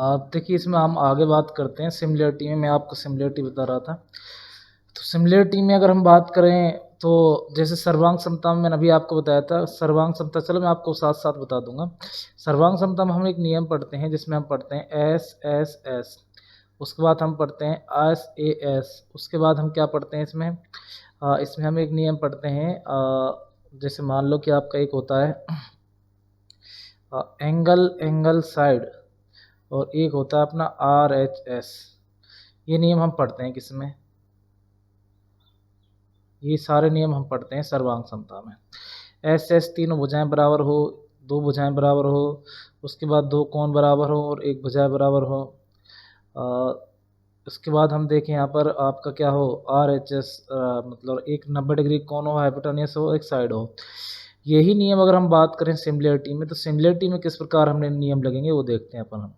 देखिए इसमें हम आगे बात करते हैं सिमिलरिटी में। मैं आपको सिमिलरिटी बता रहा था। तो सिमिलरिटी में अगर हम बात करें तो जैसे सर्वांग समता में मैंने अभी आपको बताया था सर्वांग समता, चलो मैं आपको साथ साथ बता दूंगा। सर्वांग समता में हम एक नियम पढ़ते हैं जिसमें हम पढ़ते हैं एस एस एस, उसके बाद हम पढ़ते हैं एस ए एस, उसके बाद हम क्या पढ़ते हैं इसमें इसमें हम एक नियम पढ़ते हैं जैसे मान लो कि आपका एक होता है एंगल एंगल साइड और एक होता है अपना आर एच एस। ये नियम हम पढ़ते हैं किसमें, ये सारे नियम हम पढ़ते हैं सर्वांग समता में। एस एस तीनों भुजाएं बराबर हो, दो भुजाएं बराबर हो, उसके बाद दो कोण बराबर हो और एक भुजा बराबर हो। उसके बाद हम देखें यहाँ पर आपका क्या हो आर एच एस मतलब एक 90 डिग्री कोण हो, हाइपोटेन्यूस हो, एक साइड हो। यही नियम अगर हम बात करें सिमिलरिटी में, तो सिमिलरिटी में किस प्रकार हमने नियम लगेंगे वो देखते हैं अपन हम।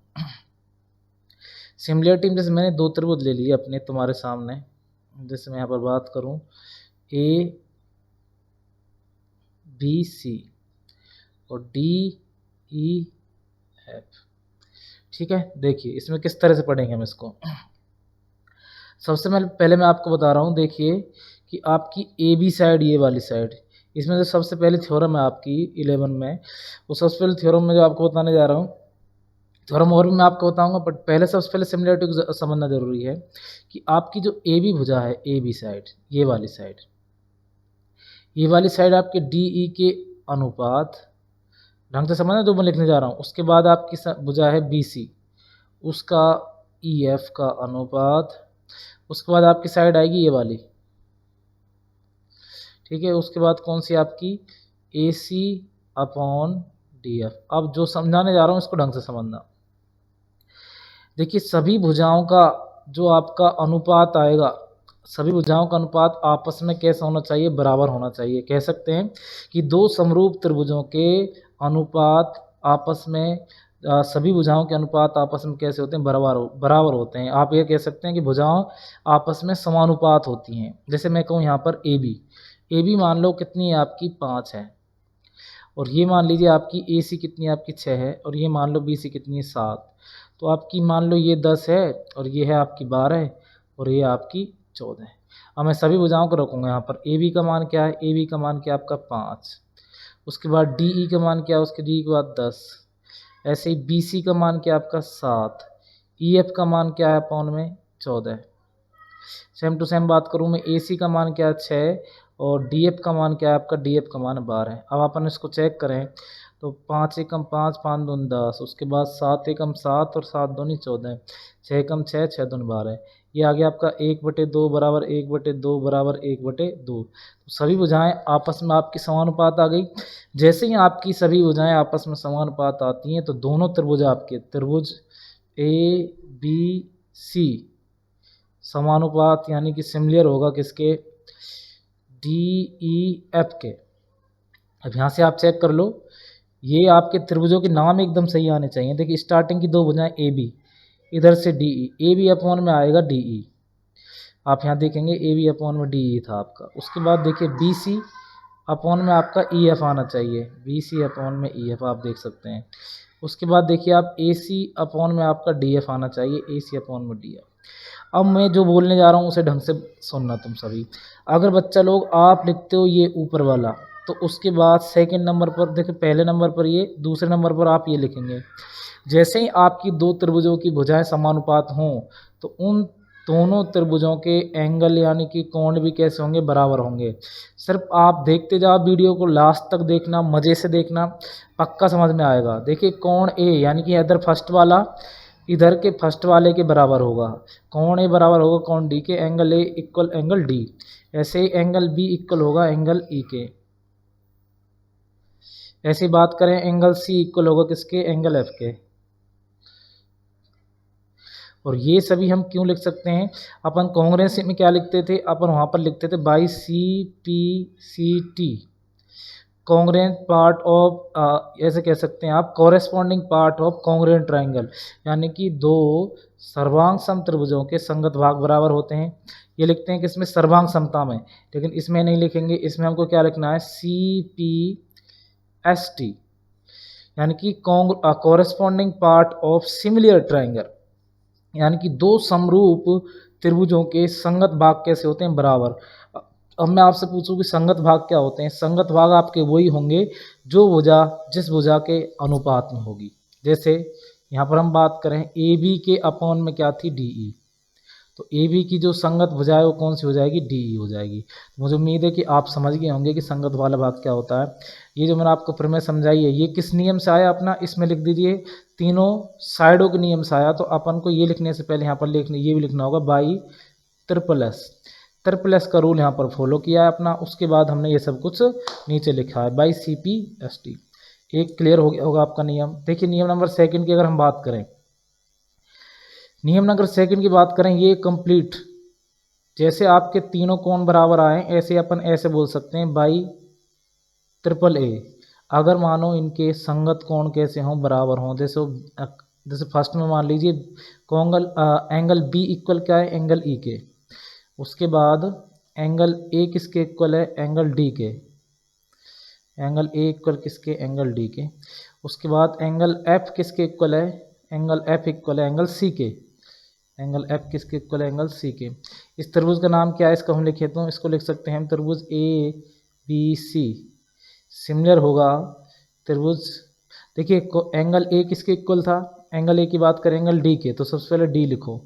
सिमिलरिटी में जैसे मैंने दो त्रिभुज ले लिए अपने तुम्हारे सामने, जैसे मैं यहाँ पर बात करूँ ए बी सी और डी ई एफ, ठीक है। देखिए इसमें किस तरह से पढ़ेंगे हम इसको। सबसे पहले मैं आपको बता रहा हूँ, देखिए कि आपकी ए बी साइड, ये वाली साइड, इसमें जो सबसे पहले थ्योरम है आपकी 11 में, वो सबसे पहले थ्योरम में जो आपको बताने जा रहा हूँ, थ्योरम और भी मैं आपको बताऊंगा, बट पहले सबसे पहले सिमिलरिटी को समझना जरूरी है कि आपकी जो ए बी भुजा है, ए बी साइड, ये वाली साइड, ये वाली साइड आपके डी ई के अनुपात, ढंग से समझना जो मैं लिखने जा रहा हूँ। उसके बाद आपकी भुजा है बी सी, उसका ई एफ का अनुपात, उसके बाद आपकी साइड आएगी ये वाली, ठीक है। उसके बाद कौन सी आपकी ए सी अपॉन डी एफ। अब जो समझाने जा रहा हूँ इसको ढंग से समझना। देखिए सभी भुजाओं का जो आपका अनुपात आएगा, सभी भुजाओं का अनुपात आपस में कैसा होना चाहिए, बराबर होना चाहिए। कह सकते हैं कि दो समरूप त्रिभुजों के अनुपात आपस में सभी भुजाओं के अनुपात आपस में कैसे होते हैं, बराबर होते हैं। आप ये कह सकते हैं कि भुजाओं आपस में समानुपात होती हैं। जैसे मैं कहूँ यहाँ पर ए बी मान लो कितनी है आपकी 5 है, और ये मान लीजिए आपकी ए सी कितनी है आपकी 6 है, और ये मान लो बी सी कितनी है 7। तो आपकी मान लो ये 10 है और ये है आपकी 12 और ये आपकी 14 है। अब मैं सभी भुजाओं को रखूँगा यहाँ पर। ए बी का मान क्या है, ए बी का मान क्या है आपका 5, उसके बाद डी ई का मान क्या है, उसके डी के बाद 10, ऐसे ही बी सी का मान क्या है आपका 7, ई एफ का मान क्या है अपॉन में 14। सेम टू सेम बात करूँ मैं, ए सी का मान क्या है 6 और डी एफ का मान क्या है आपका, डी एफ का मान 12। अब अपन इसको चेक करें तो 5 एकम 5, 5 दूनी 10, उसके बाद 7 एकम 7 और 7 दूनी 14, 6 एकम 6, 6 दूनी 12। ये आ गया आपका 1/2 बराबर 1/2 बराबर 1/2। तो सभी भुजाएं आपस में आपकी समानुपात आ गई। जैसे ही आपकी सभी भुजाएं आपस में समानुपात आती हैं तो दोनों त्रिभुज आपके, त्रिभुज ए बी सी समानुपात यानी कि सिमिलर होगा किसके, डी ई एफ के। अब यहाँ से आप चेक कर लो, ये आपके त्रिभुजों के नाम एकदम सही आने चाहिए। देखिए स्टार्टिंग की दो भुजाएं ए बी, इधर से D E, A B upon में आएगा डी ई, आप यहाँ देखेंगे ए बी अपॉन में डी ई था आपका। उसके बाद देखिए बी सी अपॉन में आपका ई एफ आना चाहिए, बी सी अपॉन में ई एफ आप देख सकते हैं। उसके बाद देखिए आप ए सी अपॉन में आपका डी एफ आना चाहिए, ए सी अपॉन में डी एफ। अब मैं जो बोलने जा रहा हूँ उसे ढंग से सुनना तुम सभी। अगर बच्चा लोग आप लिखते हो ये ऊपर वाला, तो उसके बाद सेकंड नंबर पर देखिए, पहले नंबर पर ये, दूसरे नंबर पर आप ये लिखेंगे। जैसे ही आपकी दो त्रिभुजों की भुजाएं समानुपात हों तो उन दोनों त्रिभुजों के एंगल यानी कि कोण भी कैसे होंगे, बराबर होंगे। सिर्फ आप देखते जाओ, वीडियो को लास्ट तक देखना, मज़े से देखना, पक्का समझ में आएगा। देखिए कोण ए यानी कि इधर फर्स्ट वाला इधर के फर्स्ट वाले के बराबर होगा, कोण ए बराबर होगा कोण डी के, angle A equal angle D. ऐसे ही एंगल बी इक्वल होगा एंगल ई के। ऐसी बात करें एंगल सी इक्वल होगा किसके, एंगल एफ के। और ये सभी हम क्यों लिख सकते हैं, अपन कांग्रेंसी में क्या लिखते थे, अपन वहाँ पर लिखते थे by C P C T, congruent part of, ऐसे कह सकते हैं आप, corresponding part of congruent triangle, यानी कि दो सर्वांग सम त्रिभुजों के संगत भाग बराबर होते हैं। ये लिखते हैं कि इसमें सर्वांग समता में, लेकिन इसमें नहीं लिखेंगे, इसमें हमको क्या लिखना है, सी पी एस टी। यानी कि corresponding part of similar triangle, यानी कि दो समरूप त्रिभुजों के संगत भाग कैसे होते हैं, बराबर। अब मैं आपसे पूछूं कि संगत भाग क्या होते हैं। संगत भाग आपके वही होंगे जो भुजा जिस भुजा के अनुपात में होगी। जैसे यहाँ पर हम बात करें ए बी के अपॉन में क्या थी, डी ई, तो ए बी की जो संगत भुजा है वो कौन सी हो जाएगी, डी ई हो जाएगी। तो मुझे उम्मीद है कि आप समझ गए होंगे कि संगत वाला भाग क्या होता है। ये जो मैंने आपको प्रमेय समझाई है ये किस नियम से आया अपना, इसमें लिख दीजिए तीनों साइडों के नियम से आया। तो अपन को ये लिखने से पहले यहाँ पर ये भी लिखना होगा बाई ट्रिपल एस का रूल यहाँ पर फॉलो किया है अपना। उसके बाद हमने ये सब कुछ नीचे लिखा है बाई CPST। एक क्लियर हो गया होगा आपका नियम। देखिए नियम नंबर सेकंड की अगर हम बात करें, नियम नंबर सेकंड की बात करें, ये कंप्लीट जैसे आपके तीनों कोण बराबर आए ऐसे अपन ऐसे बोल सकते हैं बाई ट्रिपल ए। अगर मानो इनके संगत कोण कैसे हों, बराबर हों, जैसे फर्स्ट में मान लीजिए एंगल बी इक्वल क्या है, एंगल ई के। उसके बाद एंगल ए किसके इक्वल है, एंगल डी के। एंगल ए इक्वल किसके, एंगल डी के। उसके बाद एंगल एफ किसके इक्वल है, एंगल एफ इक्वल है एंगल सी के। एंगल एफ किसके इक्वल है, एंगल सी के। इस त्रिभुज का नाम क्या है, इसको हम लिखे तो इसको लिख सकते हैं हम त्रिभुज ABC। सिमिलर होगा त्रिभुज, देखिए एंगल ए किसके इक्वल था, एंगल ए की बात करें एंगल डी के, तो सबसे पहले डी लिखो।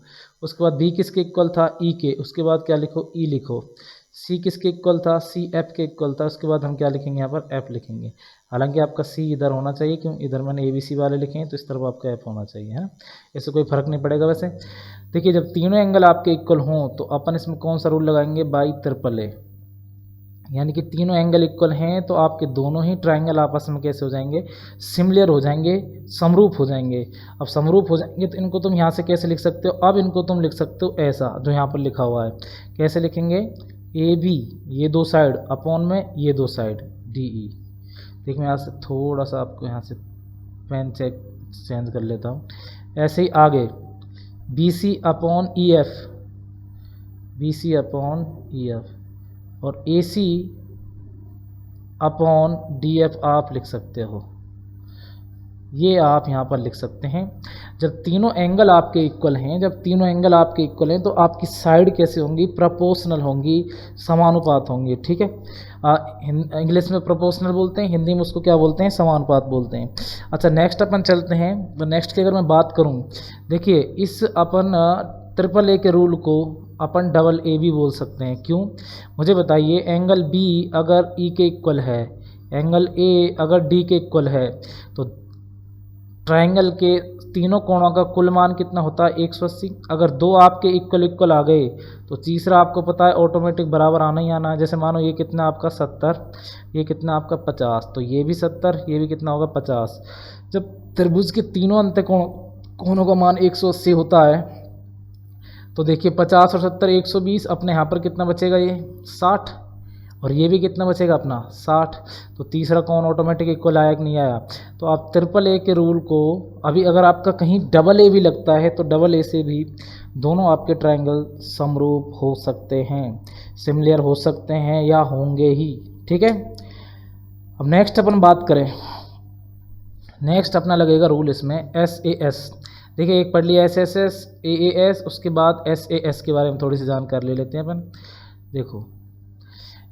उसके बाद बी किसके इक्वल था, ई के। उसके बाद क्या लिखो, ई लिखो। सी किसके इक्वल था, सी एफ के इक्वल था। उसके बाद हम क्या लिखेंगे, यहाँ पर एफ लिखेंगे। हालांकि आपका सी इधर होना चाहिए, क्यों इधर मैंने ABC वाले लिखे हैं, तो इस तरफ आपका एफ होना चाहिए, है ना। इससे कोई फर्क नहीं पड़ेगा। वैसे देखिए जब तीनों एंगल आपके इक्वल हों तो अपन इसमें कौन सा रूल लगाएंगे, बाई ट्रिपल ए। यानी कि तीनों एंगल इक्वल हैं तो आपके दोनों ही ट्रायंगल आपस में कैसे हो जाएंगे, सिमिलर हो जाएंगे, समरूप हो जाएंगे। अब समरूप हो जाएंगे तो इनको तुम यहाँ से कैसे लिख सकते हो, अब इनको तुम लिख सकते हो ऐसा जो यहाँ पर लिखा हुआ है। कैसे लिखेंगे, AB ये दो साइड अपॉन में ये दो साइड DE। देखिए मैं यहाँ से थोड़ा सा आपको यहाँ से पेन चेंज कर लेता हूँ। ऐसे ही आगे BC upon EF, BC upon EF, और AC अपॉन DF आप लिख सकते हो। ये आप यहाँ पर लिख सकते हैं। जब तीनों एंगल आपके इक्वल हैं, जब तीनों एंगल आपके इक्वल हैं तो आपकी साइड कैसे होंगी, प्रोपोर्शनल होंगी, समानुपात होंगी। ठीक है, इंग्लिश में प्रोपोर्शनल बोलते हैं, हिंदी में उसको क्या बोलते हैं, समानुपात बोलते हैं। अच्छा नेक्स्ट अपन चलते हैं। तो नेक्स्ट की अगर मैं बात करूँ, देखिए इस अपन ट्रिपल ए के रूल को अपन डबल ए भी बोल सकते हैं। क्यों, मुझे बताइए। एंगल B अगर E के इक्वल है, एंगल A अगर D के इक्वल है, तो ट्रायंगल के तीनों कोणों का कुल मान कितना होता है, 180। अगर दो आपके इक्वल आ गए तो तीसरा आपको पता है ऑटोमेटिक बराबर आना ही आना है। जैसे मानो ये कितना आपका 70, ये कितना आपका 50, तो ये भी 70, ये भी कितना होगा 50। जब त्रिभुज के तीनों अंत कोणों का मान 180 होता है तो देखिए 50 और 70 120, अपने यहाँ पर कितना बचेगा, ये 60, और ये भी कितना बचेगा अपना 60। तो तीसरा कोण ऑटोमेटिक इक्वल आया कि नहीं आया। तो आप ट्रिपल ए के रूल को, अभी अगर आपका कहीं डबल ए भी लगता है तो डबल ए से भी दोनों आपके ट्रायंगल समरूप हो सकते हैं, सिमिलर हो सकते हैं या होंगे ही। ठीक है, अब नेक्स्ट अपन बात करें, नेक्स्ट अपना लगेगा रूल इसमें SAS। देखिए एक पढ़ लिया SSS, AAS, उसके बाद SAS के बारे में थोड़ी सी जानकारी ले लेते हैं अपन। देखो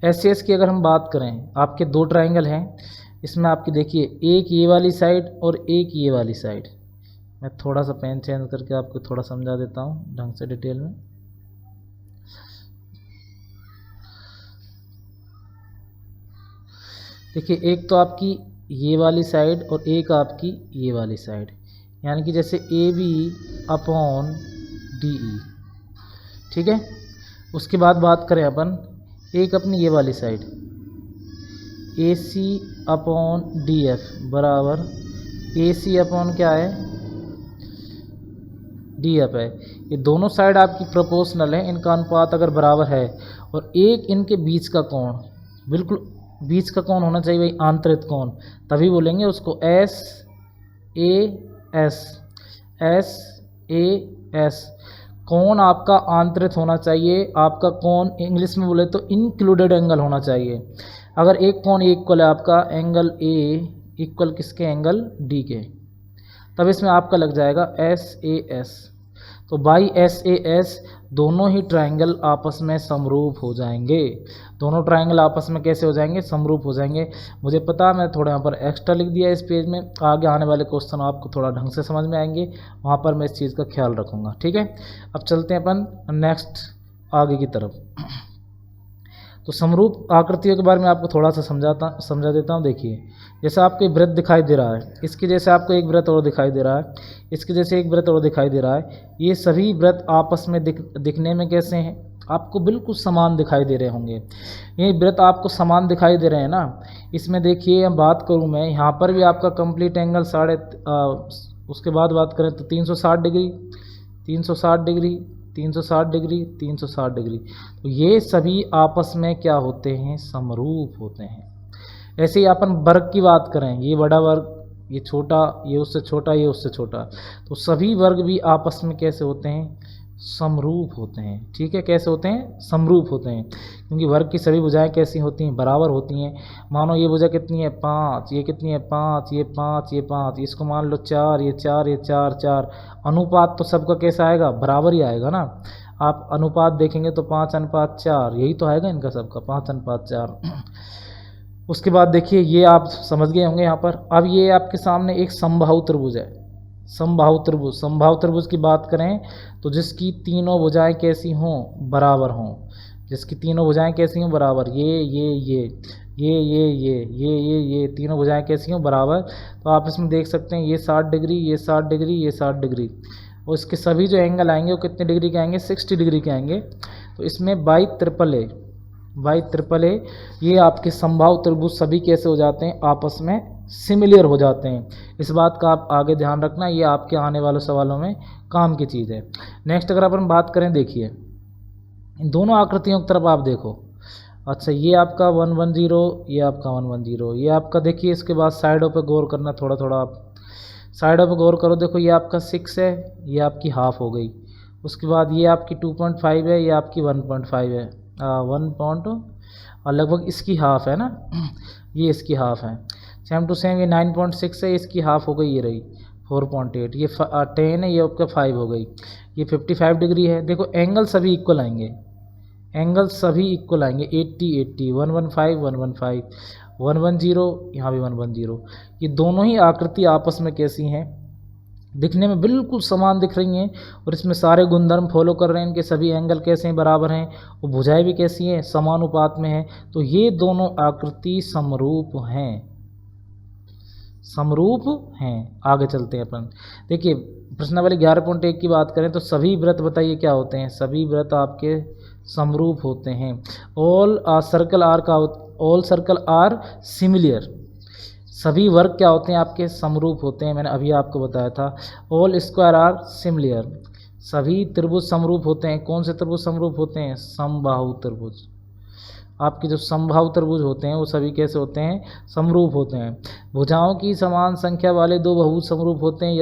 SAS की अगर हम बात करें, आपके दो ट्रायंगल हैं, इसमें आपकी देखिए एक ये वाली साइड और एक ये वाली साइड। मैं थोड़ा सा पेन चेंज करके आपको थोड़ा समझा देता हूँ ढंग से डिटेल में। देखिए एक तो आपकी ये वाली साइड और एक आपकी ये वाली साइड, यानी कि जैसे AB अपॉन DE। ठीक है, उसके बाद बात करें अपन एक अपनी ये वाली साइड AC अपॉन DF बराबर AC अपॉन क्या है, DF है। ये दोनों साइड आपकी प्रोपोर्शनल है, इनका अनुपात अगर बराबर है और एक इनके बीच का कोण, बिल्कुल बीच का कोण होना चाहिए भाई, आंतरिक कोण, तभी बोलेंगे उसको SAS। कोण आपका आंतरिक होना चाहिए, आपका कोण इंग्लिश में बोले तो इंक्लूडेड एंगल होना चाहिए। अगर एक कोण इक्वल है आपका एंगल A इक्वल किसके, एंगल डी के, तब इसमें आपका लग जाएगा SAS। तो बाई SAS दोनों ही ट्रायंगल आपस में समरूप हो जाएंगे। दोनों ट्रायंगल आपस में कैसे हो जाएंगे, समरूप हो जाएंगे। मुझे पता, मैं थोड़ा यहाँ पर एक्स्ट्रा लिख दिया इस पेज में, आगे आने वाले क्वेश्चन आपको थोड़ा ढंग से समझ में आएंगे, वहाँ पर मैं इस चीज़ का ख्याल रखूँगा। ठीक है, अब चलते हैं अपन नेक्स्ट आगे की तरफ। तो समरूप आकृतियों के बारे में आपको थोड़ा सा समझा देता हूँ। देखिए, जैसे आपको एक वृत्त दिखाई दे रहा है, इसके जैसे आपको एक वृत्त और दिखाई दे रहा है, इसके जैसे एक वृत्त और दिखाई दे रहा है। ये सभी वृत्त आपस में दिखने में कैसे हैं, आपको बिल्कुल समान दिखाई दे रहे होंगे। ये वृत्त आपको समान दिखाई दे रहे हैं ना। इसमें देखिए, हम बात करूँ मैं, यहाँ पर भी आपका कंप्लीट एंगल उसके बाद बात करें तो 360 डिग्री, 360 डिग्री, 360 डिग्री, 360 डिग्री। तो ये सभी आपस में क्या होते हैं, समरूप होते हैं। ऐसे ही अपन वर्ग की बात करें, ये बड़ा वर्ग, ये छोटा, ये उससे छोटा, ये उससे छोटा, तो सभी वर्ग भी आपस में कैसे होते हैं, समरूप होते हैं। ठीक है, कैसे होते हैं, समरूप होते हैं, क्योंकि वर्ग की सभी भुजाएं कैसी होती हैं, बराबर होती हैं। मानो ये भुजा कितनी है, 5, ये कितनी है, 5, ये 5, ये 5, इसको मान लो 4, ये 4, ये 4, 4। अनुपात तो सबका कैसा आएगा, बराबर ही आएगा ना। आप अनुपात देखेंगे तो 5:4, यही तो आएगा इनका सबका, 5:4। उसके बाद देखिए, ये आप समझ गए होंगे यहाँ पर। अब ये आपके सामने एक समबाहु त्रिभुज है, समबाहु त्रिभुज। समबाहु त्रिभुज की बात करें तो जिसकी तीनों भुजाएं कैसी हों, बराबर हों, जिसकी तीनों भुजाएं कैसी हों, बराबर, ये तीनों भुजाएं कैसी हों, बराबर। तो आप इसमें देख सकते हैं, ये 60 डिग्री, ये 60 डिग्री, ये 60 डिग्री, और इसके सभी जो एंगल आएंगे वो कितने डिग्री के आएंगे, 60 डिग्री के आएंगे। तो इसमें बाई ट्रिपल ए ये आपके समबाहु त्रिभुज सभी कैसे हो जाते हैं, आपस में सिमिलर हो जाते हैं। इस बात का आप आगे ध्यान रखना, ये आपके आने वाले सवालों में काम की चीज़ है। नेक्स्ट अगर अपन बात करें, देखिए इन दोनों आकृतियों की तरफ आप देखो। अच्छा, ये आपका 110, ये आपका 110, ये आपका देखिए। इसके बाद साइडों पे गौर करना, थोड़ा थोड़ा आप साइडों पे गौर करो। देखो, ये आपका 6 है, ये आपकी हाफ हो गई। उसके बाद ये आपकी 2.5 है, ये आपकी 1.5 है, 1 पॉइंट और लगभग इसकी हाफ है ना, ये इसकी हाफ है। सेम टू सेम ये 9.6 है, इसकी हाफ हो गई, ये रही 4.8, ये 10 है, ये आपका 5 हो गई, ये 55 डिग्री है। देखो, एंगल सभी इक्वल आएंगे, एंगल सभी इक्वल आएंगे, 80 80, 115 115, 110, यहाँ भी 110। ये दोनों ही आकृति आपस में कैसी हैं, दिखने में बिल्कुल समान दिख रही हैं, और इसमें सारे गुणधर्म फॉलो कर रहे हैं। इनके सभी एंगल कैसे हैं, बराबर हैं, और भुजाएं भी कैसी हैं, समानुपात में हैं। तो ये दोनों आकृति समरूप हैं, समरूप हैं। आगे चलते हैं अपन। देखिए, प्रश्नावली 11.1 की बात करें तो सभी वृत्त बताइए क्या होते हैं, सभी वृत्त आपके समरूप होते हैं। ऑल सर्कल आर सिमिलर, सभी वर्ग क्या होते हैं, आपके समरूप होते हैं। मैंने अभी आपको बताया था। ऑल स्क्वायर आर सिमिलर, सभी त्रिभुज समरूप होते हैं। कौन से त्रिभुज समरूप होते हैं, समबाहु त्रिभुज। आपके जो समबाहु त्रिभुज होते हैं वो सभी कैसे होते हैं, समरूप होते हैं। भुजाओं की समान संख्या वाले दो बहुभुज समरूप होते हैं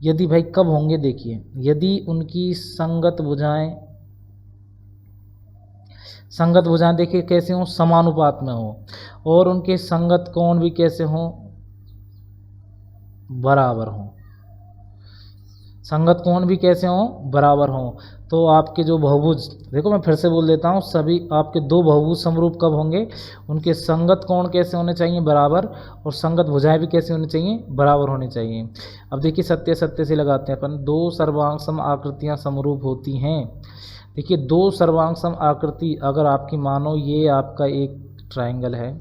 यदि भाई कब होंगे, देखिए, यदि उनकी संगत भुजाएं देखिए कैसे हों, समानुपात में हो, और उनके संगत कोण भी कैसे हों, बराबर हों। संगत कोण भी कैसे हों, बराबर हों। तो आपके जो बहुभुज, देखो मैं फिर से बोल देता हूँ, सभी आपके दो बहुभुज समरूप कब होंगे, उनके संगत कोण कैसे होने चाहिए, बराबर, और संगत भुजाएं भी कैसे होनी चाहिए, बराबर होनी चाहिए। अब देखिए, सत्य से लगाते हैं अपन। दो सर्वांग सम आकृतियाँ समरूप होती हैं। देखिए, दो सर्वांग सम आकृति अगर आपकी मानो, ये आपका एक ट्रायंगल है,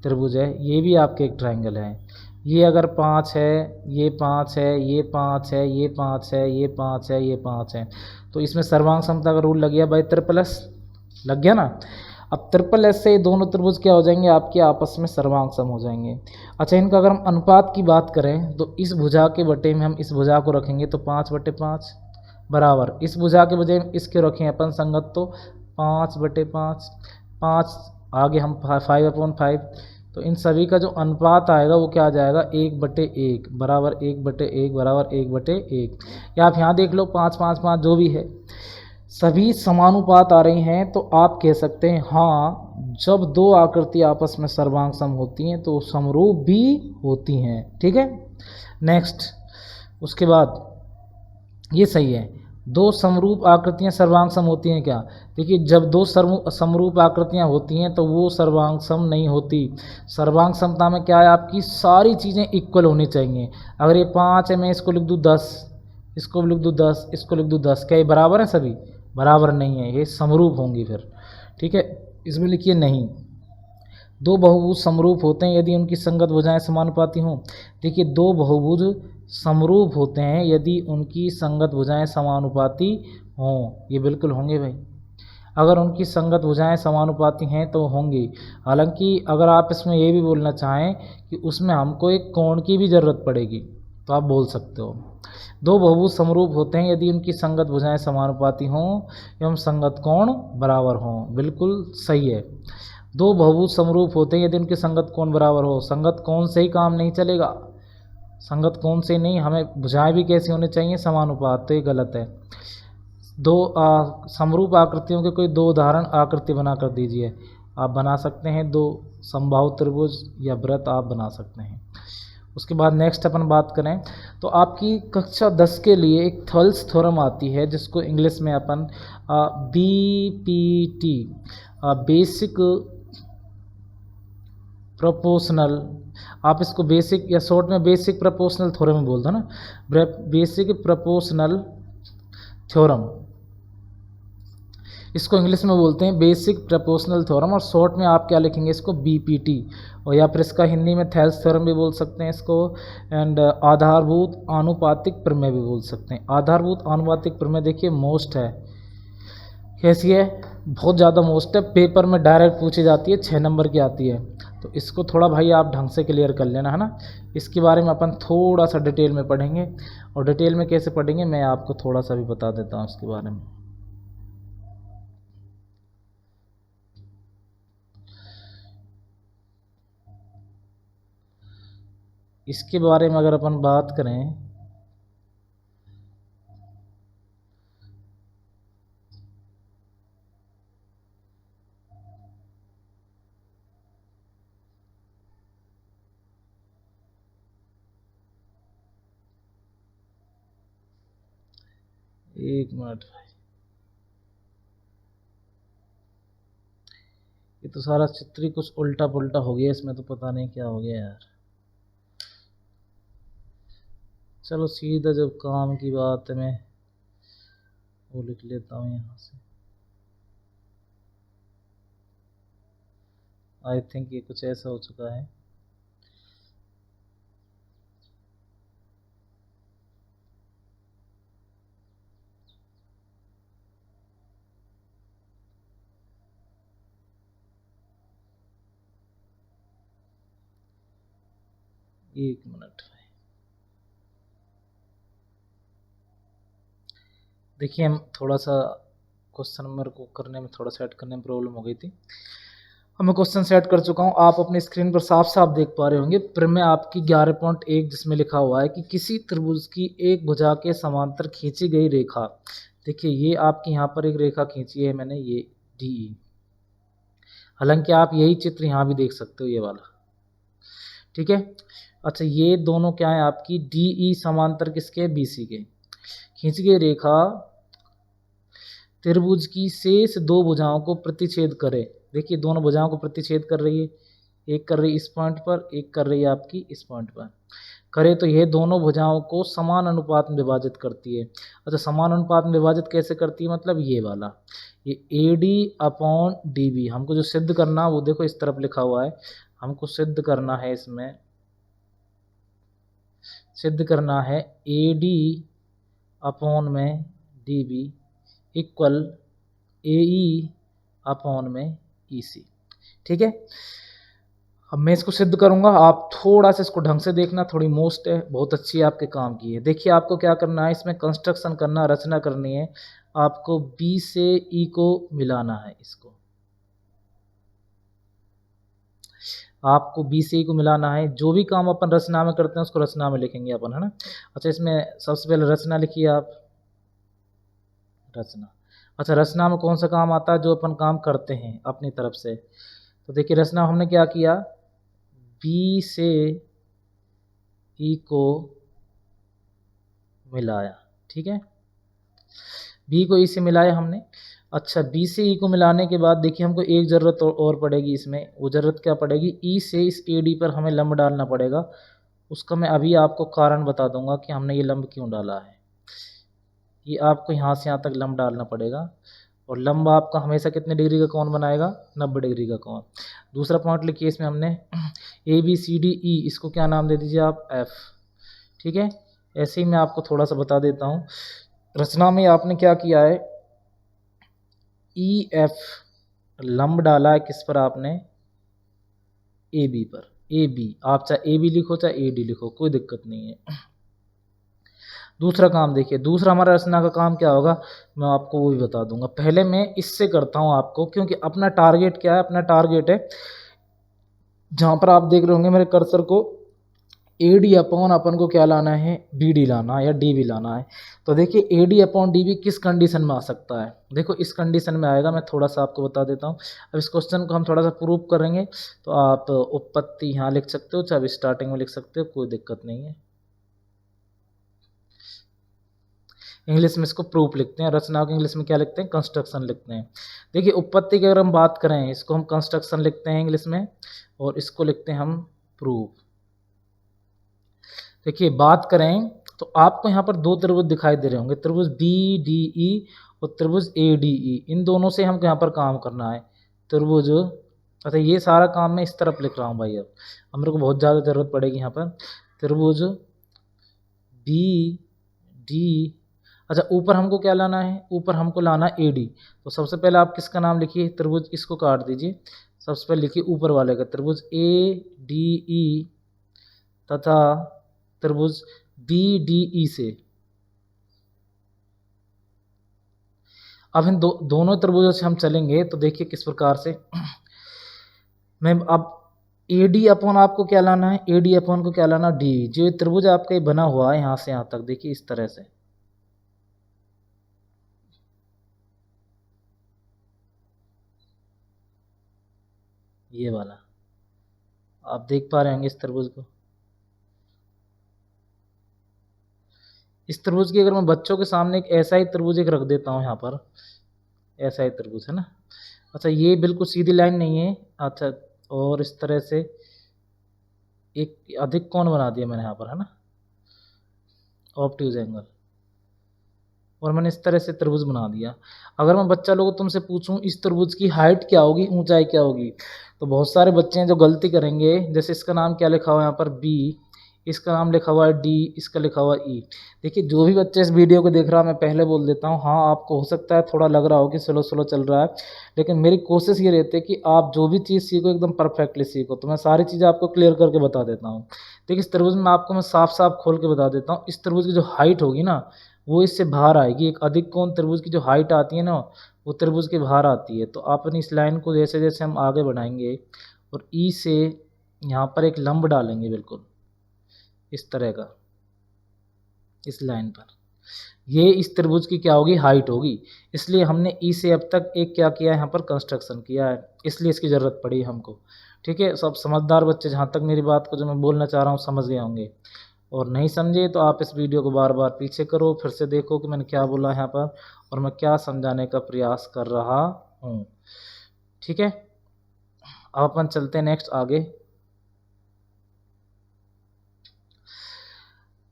त्रिभुज है, ये भी आपके एक ट्रायंगल है। ये अगर 5 है, ये 5 है, ये 5 है, ये 5 है, ये 5 है, ये 5 है, तो इसमें सर्वांग समता का रूल लग गया भाई, ट्रिपल एस लग गया ना। अब ट्रिपल एस से दोनों त्रिभुज क्या हो जाएंगे, आपके आपस में सर्वांग सम हो जाएंगे। अच्छा, इनका अगर हम अनुपात की बात करें तो इस भुजा के बटे में हम इस भुजा को रखेंगे तो 5/5 बराबर, इस भुजा के बजाय इसके रखें अपन संगत तो 5/5, 5 आगे हम 5/5। तो इन सभी का जो अनुपात आएगा वो क्या आ जाएगा, 1/1 बराबर 1/1 बराबर 1/1। या आप यहाँ देख लो 5 5 5 जो भी है, सभी समानुपात आ रही हैं, तो आप कह सकते हैं हाँ जब दो आकृति आपस में सर्वांग सम होती हैं तो समरूप भी होती हैं। ठीक है, नेक्स्ट उसके बाद ये सही है, दो समरूप आकृतियां सर्वांग सम होती हैं क्या? देखिए, जब दो समरूप आकृतियां होती हैं तो वो सर्वांग सम नहीं होती। सर्वांग समता में क्या है, आपकी सारी चीज़ें इक्वल होनी चाहिए। अगर ये 5 है, मैं इसको लिख दूँ 10, इसको लिख दूँ 10, इसको लिख दूँ 10, क्या ये बराबर है? सभी बराबर नहीं है, ये समरूप होंगी फिर। ठीक है, इसमें लिखिए नहीं। दो बहुभुज समरूप होते हैं यदि उनकी संगत भुजाएं समानुपाती हों। देखिए, दो बहुभुज समरूप होते हैं यदि उनकी संगत भुजाएं समानुपाती हों। ये बिल्कुल होंगे भाई, अगर उनकी संगत भुजाएं समानुपाती हैं तो होंगी। हालांकि अगर आप इसमें ये भी बोलना चाहें कि उसमें हमको एक कोण की भी ज़रूरत पड़ेगी तो आप बोल सकते हो। दो बहुभुज समरूप होते हैं यदि उनकी संगत भुजाएं समानुपाती हों एवं संगत कोण बराबर हों। बिल्कुल सही है, दो बहुभुज समरूप होते हैं यदि उनके संगत कोण बराबर हो। संगत कोण से ही काम नहीं चलेगा, संगत कोण से नहीं, हमें भुजाएं भी कैसी होनी चाहिए? समानुपात। तो ये गलत है। दो समरूप आकृतियों के कोई दो उदाहरण आकृति बना कर दीजिए। आप बना सकते हैं, दो समबाहु त्रिभुज या वृत्त आप बना सकते हैं। उसके बाद नेक्स्ट अपन बात करें तो आपकी कक्षा 10 के लिए एक थेल्स थ्योरम आती है जिसको इंग्लिश में अपन BPT बेसिक प्रोपोर्शनल, आप इसको बेसिक या शॉर्ट में बेसिक प्रोपोर्शनल थ्योरम बोल दो ना, बेसिक प्रोपोर्शनल थ्योरम, इसको इंग्लिश में बोलते हैं बेसिक प्रोपोर्शनल थ्योरम। और शॉर्ट में आप क्या लिखेंगे? इसको BPT, और या फिर इसका हिंदी में थेल्स थ्योरम भी बोल सकते हैं इसको, एंड आधारभूत आनुपातिक प्रमेय भी बोल सकते हैं। आधारभूत आनुपातिक प्रमेय देखिए मोस्ट है, कैसी है? बहुत ज़्यादा मोस्ट है, पेपर में डायरेक्ट पूछी जाती है, 6 नंबर की आती है। तो इसको थोड़ा भाई आप ढंग से क्लियर कर लेना, है ना। इसके बारे में अपन थोड़ा सा डिटेल में पढ़ेंगे, और डिटेल में कैसे पढ़ेंगे मैं आपको थोड़ा सा भी बता देता हूँ इसके बारे में। इसके बारे में अगर अपन बात करें एक मिनट, ये तो सारा चित्र ही कुछ उल्टा पुल्टा हो गया इसमें, तो पता नहीं क्या हो गया यार। चलो सीधा जब काम की बात है मैं वो लिख लेता हूँ यहाँ से। आई थिंक ये कुछ ऐसा हो चुका है। एक मिनट, देखिए हम थोड़ा सा क्वेश्चन नंबर को करने में थोड़ा सेट करने में प्रॉब्लम हो गई थी। अब मैं क्वेश्चन सेट कर चुका हूँ, आप अपनी स्क्रीन पर साफ साफ देख पा रहे होंगे। प्रमेय आपकी 11.1 जिसमें लिखा हुआ है कि किसी त्रिभुज की एक भुजा के समांतर खींची गई रेखा, देखिए ये आपकी यहाँ पर एक रेखा खींची है मैंने, ये DE। हालांकि आप यही चित्र यहाँ भी देख सकते हो, ये वाला, ठीक है। अच्छा, ये दोनों क्या है आपकी DE समांतर किसके? BC के। खींची गई रेखा त्रिभुज की शेष दो भुजाओं को प्रतिच्छेद करे। देखिए दोनों भुजाओं को प्रतिच्छेद कर रही है, एक कर रही है इस पॉइंट पर, एक कर रही है आपकी इस पॉइंट पर। करे तो ये दोनों भुजाओं को समान अनुपात में विभाजित करती है। अच्छा, समान अनुपात में विभाजित कैसे करती है? मतलब ये वाला, ये AD/DB हमको जो सिद्ध करना वो देखो इस तरफ लिखा हुआ है, हमको सिद्ध करना है, इसमें सिद्ध करना है AD/DB इक्वल AE/EC, ठीक है। अब मैं इसको सिद्ध करूंगा, आप थोड़ा सा इसको ढंग से देखना, थोड़ी मोस्ट है, बहुत अच्छी है, आपके काम की है। देखिए आपको क्या करना है, इसमें कंस्ट्रक्शन करना, रचना करनी है। आपको B से E को मिलाना है, इसको आपको B से E को मिलाना है। जो भी काम अपन रचना में करते हैं उसको रचना में लिखेंगे अपन, है ना। अच्छा, इसमें सबसे पहले रचना लिखिए आप, रचना। अच्छा, रचना में कौन सा काम आता है? जो अपन काम करते हैं अपनी तरफ से, तो देखिए रचना हमने क्या किया, बी से ई को मिलाया, ठीक है, बी को ई से मिलाया हमने। अच्छा, बी से ई को मिलाने के बाद देखिए हमको एक ज़रूरत और पड़ेगी इसमें, वो ज़रूरत क्या पड़ेगी, ई से इस ए डी पर हमें लंब डालना पड़ेगा। उसका मैं अभी आपको कारण बता दूंगा कि हमने ये लंब क्यों डाला है। ये आपको यहाँ से यहाँ तक लंब डालना पड़ेगा, और लंब आपका हमेशा कितने डिग्री का कोण बनाएगा, 90 डिग्री का कोण। दूसरा पॉइंट लिखिए इसमें हमने A B C D E, इसको क्या नाम दे दीजिए आप, एफ, ठीक है। ऐसे ही मैं आपको थोड़ा सा बता देता हूँ, रचना में आपने क्या किया है, ई एफ लंब डाला है किस पर, आपने ए बी पर, ए बी, आप चाहे ए बी लिखो चाहे ए डी लिखो, कोई दिक्कत नहीं है। दूसरा काम देखिए, दूसरा हमारा रचना का काम क्या होगा, मैं आपको वो भी बता दूंगा। पहले मैं इससे करता हूँ आपको, क्योंकि अपना टारगेट क्या है, अपना टारगेट है, जहाँ पर आप देख रहे होंगे मेरे कर्सर को, ए डी अपॉन अपन को क्या लाना है, डी डी लाना है या डी बी लाना है। तो देखिए A D upon D B किस कंडीशन में आ सकता है, देखो इस कंडीशन में आएगा, मैं थोड़ा सा आपको बता देता हूँ। अब इस क्वेश्चन को हम थोड़ा सा प्रूव करेंगे, तो आप उत्पत्ति यहाँ लिख सकते हो, चाहे स्टार्टिंग में लिख सकते हो, कोई दिक्कत नहीं है। इंग्लिश में इसको प्रूफ लिखते हैं, रचना को इंग्लिश में क्या लिखते हैं, कंस्ट्रक्शन लिखते हैं। देखिए उत्पत्ति की अगर हम बात करें, इसको हम कंस्ट्रक्शन लिखते हैं इंग्लिश में, और इसको लिखते हैं हम प्रूफ। देखिए बात करें तो आपको यहाँ पर दो त्रिभुज दिखाई दे रहे होंगे, त्रिभुज बी डी ई और त्रिभुज ए डी ई, इन दोनों से हमको यहाँ पर काम करना है। त्रिभुज, अच्छा ये सारा काम मैं इस तरफ लिख रहा हूँ भाई, अब मेरे को बहुत ज़्यादा ज़रूरत पड़ेगी यहाँ पर। त्रिभुज बी डी, अच्छा ऊपर हमको क्या लाना है, ऊपर हमको लाना ए डी। तो सबसे पहले आप किसका नाम लिखिए, त्रिभुज, इसको काट दीजिए, सबसे पहले लिखिए ऊपर वाले का, त्रिभुज ए डी ई तथा त्रिभुज बी डी ई से। अब इन दोनों त्रिभुजों से हम चलेंगे तो देखिए किस प्रकार से। मैं अब ए डी अपॉन आपको क्या लाना है, ए डी अपॉन को क्या लाना, डी। जो त्रिभुज आपका बना हुआ है यहाँ से यहाँ तक, देखिए इस तरह से, ये वाला आप देख पा रहे होंगे इस त्रिभुज को। इस त्रिभुज की अगर मैं बच्चों के सामने एक ऐसा ही त्रिभुज एक रख देता हूँ यहाँ पर, ऐसा ही त्रिभुज है ना। अच्छा ये बिल्कुल सीधी लाइन नहीं है, अच्छा, और इस तरह से एक अधिक कोण बना दिया मैंने यहाँ पर, है ना, ऑब्ट्यूज एंगल, और मैंने इस तरह से त्रिभुज बना दिया। अगर मैं बच्चा लोगों तुमसे पूछूं इस त्रिभुज की हाइट क्या होगी, ऊंचाई क्या होगी, तो बहुत सारे बच्चे हैं जो गलती करेंगे। जैसे इसका नाम क्या लिखा हुआ है यहाँ पर, बी, इसका नाम लिखा हुआ है डी, इसका लिखा हुआ है ई। देखिए जो भी बच्चे इस वीडियो को देख रहा है, मैं पहले बोल देता हूँ, हाँ आपको हो सकता है थोड़ा लग रहा हो कि स्लो स्लो चल रहा है, लेकिन मेरी कोशिश ये रहती है कि आप जो भी चीज़ सीखो एकदम परफेक्टली सीखो। तो मैं सारी चीज़ें आपको क्लियर करके बता देता हूँ। देखिए इस त्रिभुज में आपको मैं साफ साफ खोल के बता देता हूँ, इस त्रिभुज की जो हाइट होगी ना, वो इससे बाहर आएगी। एक अधिक कोण त्रिभुज की जो हाइट आती है ना, वो त्रिभुज के बाहर आती है। तो अपन इस लाइन को जैसे जैसे हम आगे बढ़ाएंगे और ई से यहाँ पर एक लंब डालेंगे बिल्कुल इस तरह का, इस लाइन पर, ये इस त्रिभुज की क्या होगी, हाइट होगी। इसलिए हमने ई से अब तक एक क्या किया है, यहाँ पर कंस्ट्रक्शन किया है, इसलिए इसकी ज़रूरत पड़ी हमको। ठीक है, सब समझदार बच्चे जहाँ तक मेरी बात को जो मैं बोलना चाह रहा हूँ समझ गए होंगे, और नहीं समझे तो आप इस वीडियो को बार बार पीछे करो, फिर से देखो कि मैंने क्या बोला यहाँ पर और मैं क्या समझाने का प्रयास कर रहा हूँ। ठीक है, अब अपन चलते हैं नेक्स्ट आगे।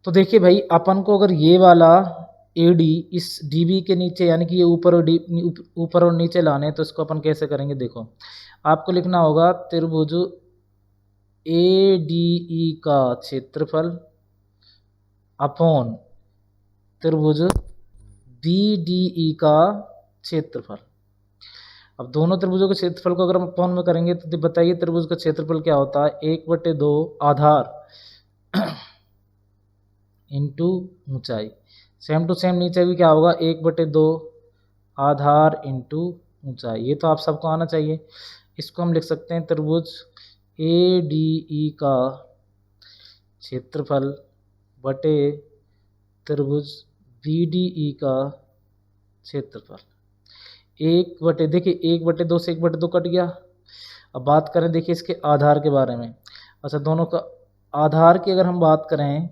तो देखिए भाई, अपन को अगर ये वाला ए डी इस डी बी के नीचे, यानी कि ये ऊपर और ऊपर और नीचे लाने, तो इसको अपन कैसे करेंगे, देखो आपको लिखना होगा त्रिभुज ए डी ई का क्षेत्रफल अपॉन त्रिभुज बी डी ई का क्षेत्रफल। अब दोनों त्रिभुजों के क्षेत्रफल को अगर हम अपॉन में करेंगे तो बताइए त्रिभुज का क्षेत्रफल क्या होता है, 1/2 आधार इंटू ऊंचाई। सेम टू सेम नीचे भी क्या होगा, 1/2 आधार इंटू ऊंचाई। ये तो आप सबको आना चाहिए। इसको हम लिख सकते हैं त्रिभुज ए डी ई का क्षेत्रफल बटे त्रिभुज बी डी ई का क्षेत्रफल। 1/, देखिए 1/2 से 1/2 कट गया, अब बात करें देखिए इसके आधार के बारे में। अच्छा, दोनों का आधार की अगर हम बात करें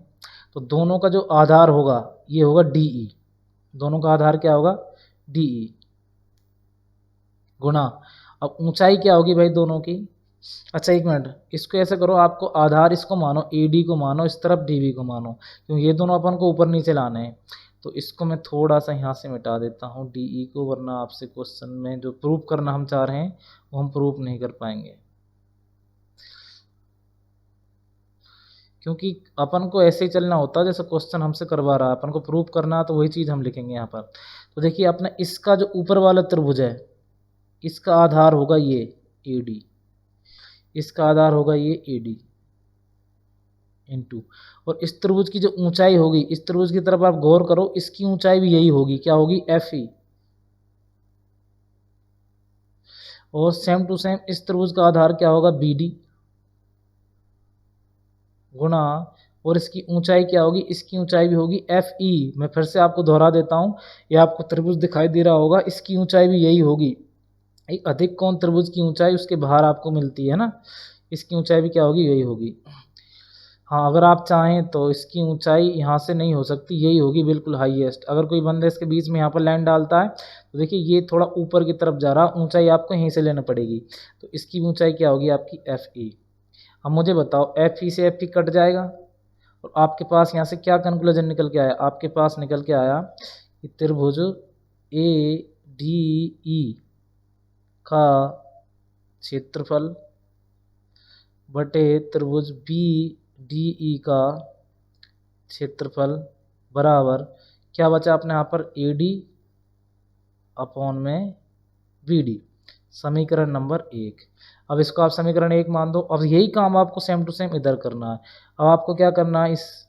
तो दोनों का जो आधार होगा ये होगा DE। दोनों का आधार क्या होगा? DE गुणा, अब ऊंचाई क्या होगी भाई दोनों की? अच्छा एक मिनट, इसको ऐसे करो, आपको आधार इसको मानो, AD को मानो, इस तरफ DB को मानो, क्योंकि ये दोनों अपन को ऊपर नीचे लाने हैं। तो इसको मैं थोड़ा सा यहाँ से मिटा देता हूँ DE को, वरना आपसे क्वेश्चन में जो प्रूफ करना हम चाह रहे हैं वो हम प्रूफ नहीं कर पाएंगे, क्योंकि अपन को ऐसे ही चलना होता है जैसे क्वेश्चन हमसे करवा रहा है। अपन को प्रूफ करना है तो वही चीज़ हम लिखेंगे यहाँ पर। तो देखिए अपना इसका जो ऊपर वाला त्रिभुज है इसका आधार होगा ये AD, इसका आधार होगा ये AD इनटू, और इस त्रिभुज की जो ऊंचाई होगी, इस त्रिभुज की तरफ आप गौर करो, इसकी ऊंचाई भी यही होगी, क्या होगी? FE। और सेम टू सेम इस त्रिभुज का आधार क्या होगा? BD गुणा, और इसकी ऊंचाई क्या होगी? इसकी ऊंचाई भी होगी FE। मैं फिर से आपको दोहरा देता हूँ, ये आपको त्रिभुज दिखाई दे रहा होगा, इसकी ऊंचाई भी यही होगी। एक अधिक कोण त्रिभुज की ऊंचाई उसके बाहर आपको मिलती है ना, इसकी ऊंचाई भी क्या होगी? यही होगी। हाँ, अगर आप चाहें तो इसकी ऊंचाई यहाँ से नहीं हो सकती, यही होगी बिल्कुल हाईएस्ट। अगर कोई बंदा इसके बीच में यहाँ पर लाइन डालता है तो देखिए ये थोड़ा ऊपर की तरफ जा रहा, ऊंचाई आपको यहीं से लेना पड़ेगी, तो इसकी ऊंचाई क्या होगी? आपकी FE। अब मुझे बताओ, FE से FE कट जाएगा और आपके पास यहाँ से क्या कंक्लूजन निकल के आया? आपके पास निकल के आया कि त्रिभुज ADE का क्षेत्रफल बटे त्रिभुज BDE का क्षेत्रफल बराबर क्या बचा अपने यहाँ पर? AD अपॉन में BD, समीकरण नंबर 1। अब इसको आप समीकरण 1 मान दो। अब यही काम आपको सेम टू सेम इधर करना है। अब आपको क्या करना है? इस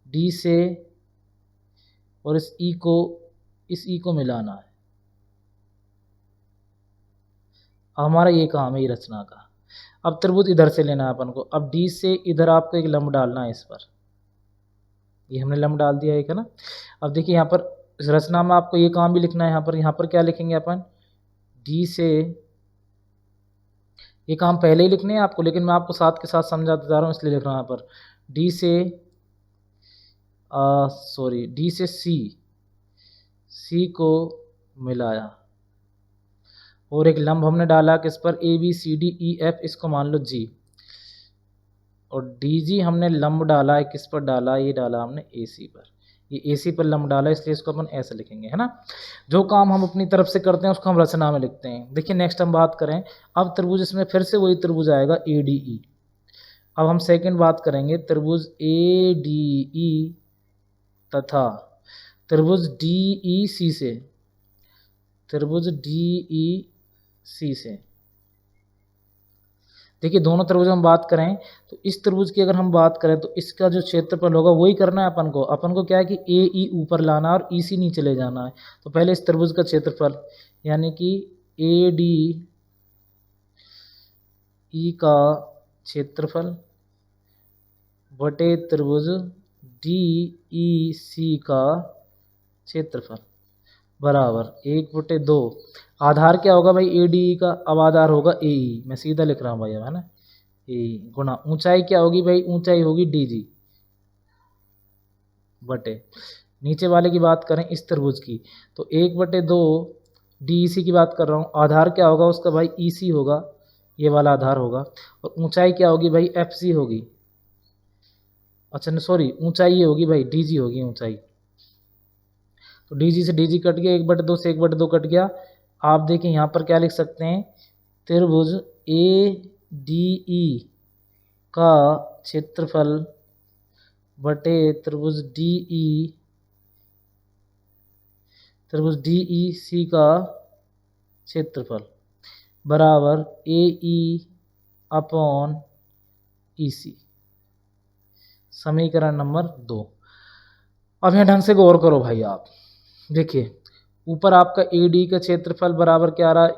D से और इस E को मिलाना है। हमारा ये काम है ये रचना का। अब त्रिभुज इधर से लेना है अपन को। अब D से इधर आपको एक लंब डालना है इस पर, ये हमने लंब डाल दिया एक, है ना। अब देखिए यहाँ पर इस रचना में आपको ये काम भी लिखना है। यहाँ पर क्या लिखेंगे अपन? D से, ये काम पहले ही लिखने हैं आपको, लेकिन मैं आपको साथ के साथ समझाता जा रहा हूँ इसलिए लिख रहा हूँ यहाँ पर। D से C को मिलाया और एक लंब हमने डाला किस पर? ABCDEF, इसको मान लो G, और DG हमने लंब डाला है किस पर डाला? ये डाला हमने AC पर, ये AC पर लंब डाला, इसलिए इसको अपन ऐसे लिखेंगे, है ना। जो काम हम अपनी तरफ से करते हैं उसको हम रचना में लिखते हैं। देखिए नेक्स्ट हम बात करें, अब त्रिभुज, इसमें फिर से वही त्रिभुज आएगा ADE। अब हम सेकंड बात करेंगे त्रिभुज ADE तथा त्रिभुज DEC से, त्रिभुज DEC से। देखिए दोनों त्रिभुज हम बात करें तो इस त्रिभुज की अगर हम बात करें तो इसका जो क्षेत्रफल होगा वही करना है अपन को। अपन को क्या है कि AE ऊपर लाना है और EC नीचे ले जाना है। तो पहले इस त्रिभुज का क्षेत्रफल यानी कि ADE का क्षेत्रफल बटे त्रिभुज DEC का क्षेत्रफल बराबर 1/2। आधार क्या होगा भाई? ADE का। अब आधार होगा AE, मैं सीधा लिख रहा हूँ भाई, है ना, AE गुणा ऊंचाई क्या होगी भाई? ऊंचाई होगी DG बटे, नीचे वाले की बात करें इस त्रिभुज की तो 1/2 DEC की बात कर रहा हूँ। आधार क्या होगा उसका भाई? EC होगा, ये वाला आधार होगा, और ऊंचाई क्या होगी भाई? FC होगी। अच्छा सॉरी, ऊंचाई ये होगी भाई, DG होगी ऊंचाई। तो DG से DG कट गया, 1/2 से 1/2 कट गया। आप देखें यहाँ पर क्या लिख सकते हैं? त्रिभुज ADE का क्षेत्रफल बटे त्रिभुज DEC का क्षेत्रफल बराबर AE अपॉन EC, समीकरण नंबर 2। अब यहाँ ढंग से गौर करो भाई आप। देखिए ऊपर आपका AD का क्षेत्रफल बराबर क्या आ रहा है?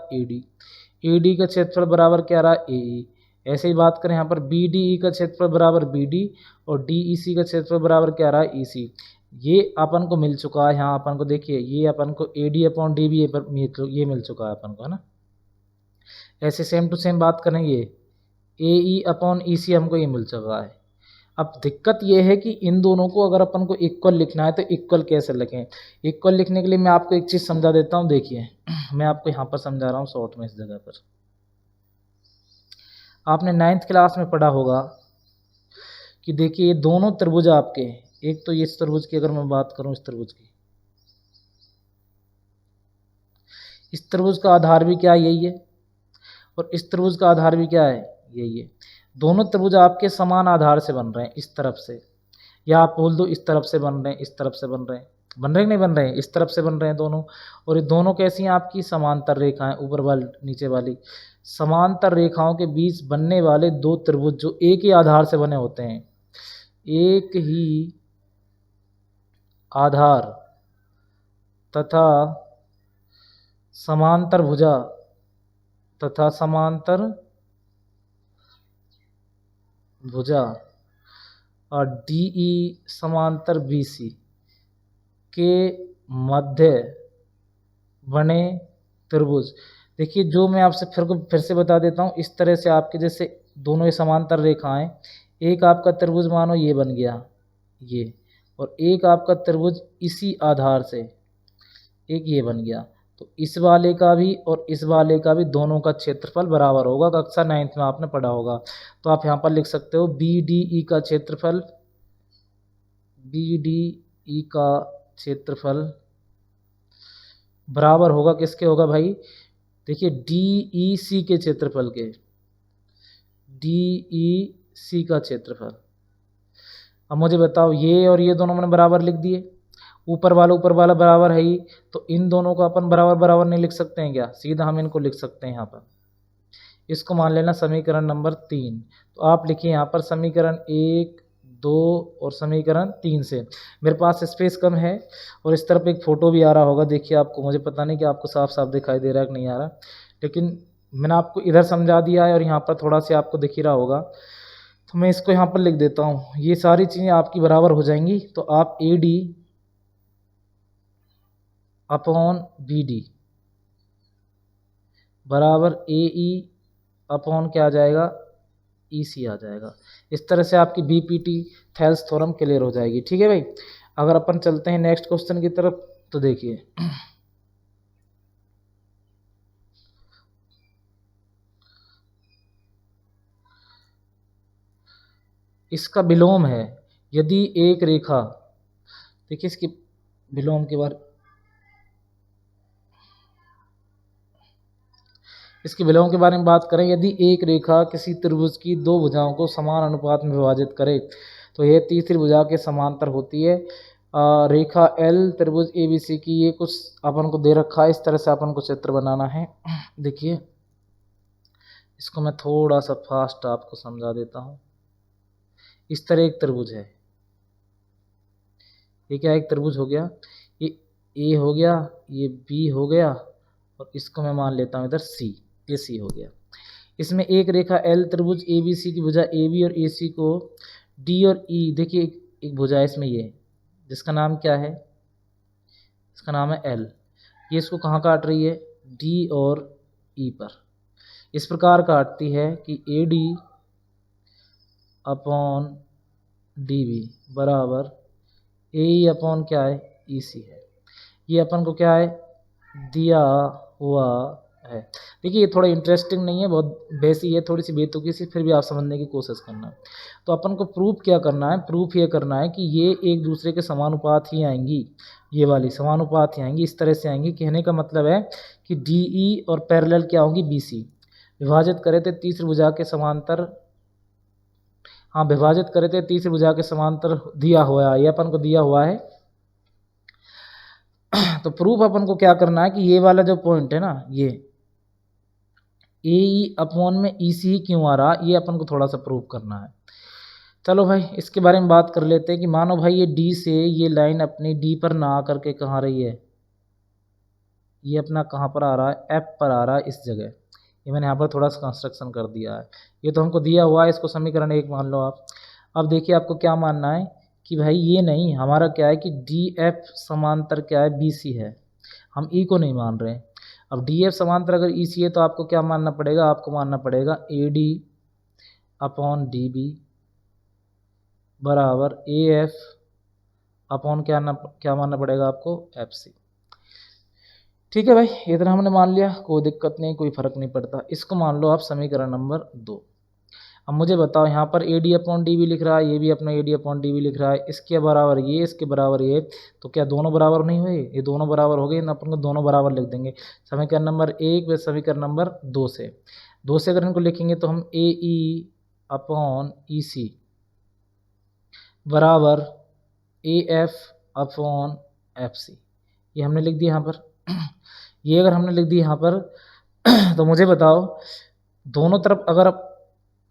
AD का क्षेत्रफल बराबर क्या आ रहा है? AE। ऐसे ही बात करें यहाँ पर BDE का क्षेत्रफल बराबर BD और DEC का क्षेत्रफल बराबर क्या आ रहा है? EC। ये अपन को मिल चुका है। यहाँ अपन को देखिए ये अपन को AD अपॉन DB ये मिल चुका है अपन को, है ना। ऐसे सेम टू सेम बात करेंगे, ए ई अपॉन ई सी हमको ये मिल चुका है। अब दिक्कत ये है कि इन दोनों को अगर अपन को इक्वल लिखना है तो इक्वल कैसे लिखें। इक्वल लिखने के लिए मैं आपको एक चीज़ समझा देता हूँ। देखिए मैं आपको यहाँ पर समझा रहा हूँ शॉर्ट में। इस जगह पर आपने 9th क्लास में पढ़ा होगा कि देखिए ये दोनों त्रिभुज आपके, एक तो ये इस त्रिभुज की अगर मैं बात करूँ, इस त्रिभुज की, इस त्रिभुज का आधार भी क्या यही है और इस त्रिभुज का आधार भी क्या है यही है। दोनों त्रिभुज आपके समान आधार से बन रहे हैं इस तरफ से, या आप बोल दो इस तरफ से बन रहे हैं, इस तरफ से बन रहे हैं, बन रहे हैं नहीं बन रहे हैं, इस तरफ से बन रहे हैं दोनों। और ये दोनों कैसी हैं आपकी समांतर रेखाएं, ऊपर वाली नीचे वाली। समांतर रेखाओं के बीच बनने वाले दो त्रिभुज जो एक ही आधार से बने होते हैं, एक ही आधार तथा समांतर भुजा तथा समांतर भुजा और DE समांतर BC के मध्य बने त्रिभुज। देखिए जो मैं आपसे फिर से बता देता हूँ, इस तरह से आपके जैसे दोनों ही समांतर रेखाएं, एक आपका त्रिभुज मानो ये बन गया ये, और एक आपका त्रिभुज इसी आधार से एक ये बन गया, तो इस वाले का भी और इस वाले का भी दोनों का क्षेत्रफल बराबर होगा। कक्षा 9th में आपने पढ़ा होगा। तो आप यहाँ पर लिख सकते हो BDE का क्षेत्रफल, BDE का क्षेत्रफल बराबर होगा किसके होगा भाई, देखिए DEC के क्षेत्रफल के, DEC का क्षेत्रफल। अब मुझे बताओ ये और ये दोनों मैंने बराबर लिख दिए, ऊपर वाला बराबर है ही, तो इन दोनों को अपन बराबर बराबर नहीं लिख सकते हैं क्या, सीधा हम इनको लिख सकते हैं यहाँ पर। इसको मान लेना समीकरण नंबर 3। तो आप लिखिए यहाँ पर समीकरण 1, 2 और समीकरण 3 से। मेरे पास स्पेस कम है और इस तरफ एक फ़ोटो भी आ रहा होगा, देखिए आपको, मुझे पता नहीं कि आपको साफ साफ दिखाई दे रहा है कि नहीं आ रहा, लेकिन मैंने आपको इधर समझा दिया है और यहाँ पर थोड़ा सा आपको दिख ही रहा होगा। तो मैं इसको यहाँ पर लिख देता हूँ, ये सारी चीज़ें आपकी बराबर हो जाएंगी। तो आप AD अपॉन BD बराबर AE अपॉन क्या आ जाएगा, EC आ जाएगा। इस तरह से आपकी BPT थेल्स थ्योरम क्लियर हो जाएगी। ठीक है भाई। अगर अपन चलते हैं नेक्स्ट क्वेश्चन की तरफ, तो देखिए इसका विलोम है, यदि एक रेखा, देखिए इसकी विलोम के बारे, इसके विलोम के बारे में बात करें, यदि एक रेखा किसी त्रिभुज की दो भुजाओं को समान अनुपात में विभाजित करे तो यह तीसरी भुजा के समांतर होती है। रेखा L त्रिभुज ABC की, ये कुछ अपन को दे रखा है, इस तरह से अपन को चित्र बनाना है। देखिए इसको मैं थोड़ा सा फास्ट आपको समझा देता हूँ। इस तरह एक त्रिभुज है, ये क्या एक त्रिभुज हो गया, ये A हो गया, ये B हो गया, और इसको मैं मान लेता हूँ इधर C, ये C हो गया। इसमें एक रेखा L त्रिभुज ABC की भुजा AB और AC को D और E, देखिए एक भुजा है इसमें, ये जिसका नाम क्या है, इसका नाम है L, ये इसको कहाँ काट रही है, D और E पर। इस प्रकार काटती है कि AD अपॉन DB बराबर AE अपॉन क्या है, EC है। ये अपन को क्या है दिया हुआ है। देखिए ये थोड़ा इंटरेस्टिंग नहीं है, बहुत वैसी है, थोड़ी सी बेतुकी सी, फिर भी आप समझने की कोशिश करना। तो अपन को प्रूफ क्या करना है, प्रूफ ये करना है कि ये एक दूसरे के समानुपात ही आएंगी, ये वाली समानुपात ही आएंगी, इस तरह से आएंगी। कहने का मतलब है कि DE और पैरेलल क्या होंगी, BC। विभाजित करे थे तीसरी भुजा के समांतर, हाँ विभाजित करे थे तीसरी भुजा के समांतर दिया हुआ है, ये अपन को दिया हुआ है। तो प्रूफ अपन को क्या करना है कि ये वाला जो पॉइंट है ना, ये AE अपॉन में EC ही क्यों आ रहा, ये अपन को थोड़ा सा प्रूफ करना है। चलो भाई इसके बारे में बात कर लेते हैं कि मानो भाई ये D से ये लाइन अपनी D पर ना आकर के कहाँ रही है, ये अपना कहाँ पर आ रहा है, F पर आ रहा है, इस जगह। ये मैंने यहाँ पर थोड़ा सा कंस्ट्रक्शन कर दिया है, ये तो हमको दिया हुआ है, इसको समीकरण 1 मान लो आप। अब देखिए आपको क्या मानना है कि भाई ये नहीं, हमारा क्या है कि DF समांतर क्या है, BC है, हम E को नहीं मान रहे हैं। अब डी एफ समांतर अगर ई सी है तो आपको क्या मानना पड़ेगा, आपको मानना पड़ेगा A D upon D B बराबर ए एफ अपॉन क्या मानना पड़ेगा आपको, एफ सी। ठीक है भाई, इतना हमने मान लिया, कोई दिक्कत नहीं, कोई फर्क नहीं पड़ता। इसको मान लो आप समीकरण नंबर 2। अब मुझे बताओ, यहाँ पर A D upon D B लिख रहा है, ये भी अपना A D upon D B लिख रहा है, इसके बराबर ये, इसके बराबर ये, तो क्या दोनों बराबर नहीं हुए? ये दोनों बराबर हो गए ना, अपन को दोनों बराबर लिख देंगे समीकरण नंबर 1 व समीकरण नंबर 2 से। 2 से अगर इनको लिखेंगे तो हम ए ई अपॉन ई सी बराबर A F upon F C, ये हमने लिख दिया यहाँ पर। ये अगर हमने लिख दिया यहाँ पर तो मुझे बताओ, दोनों तरफ अगर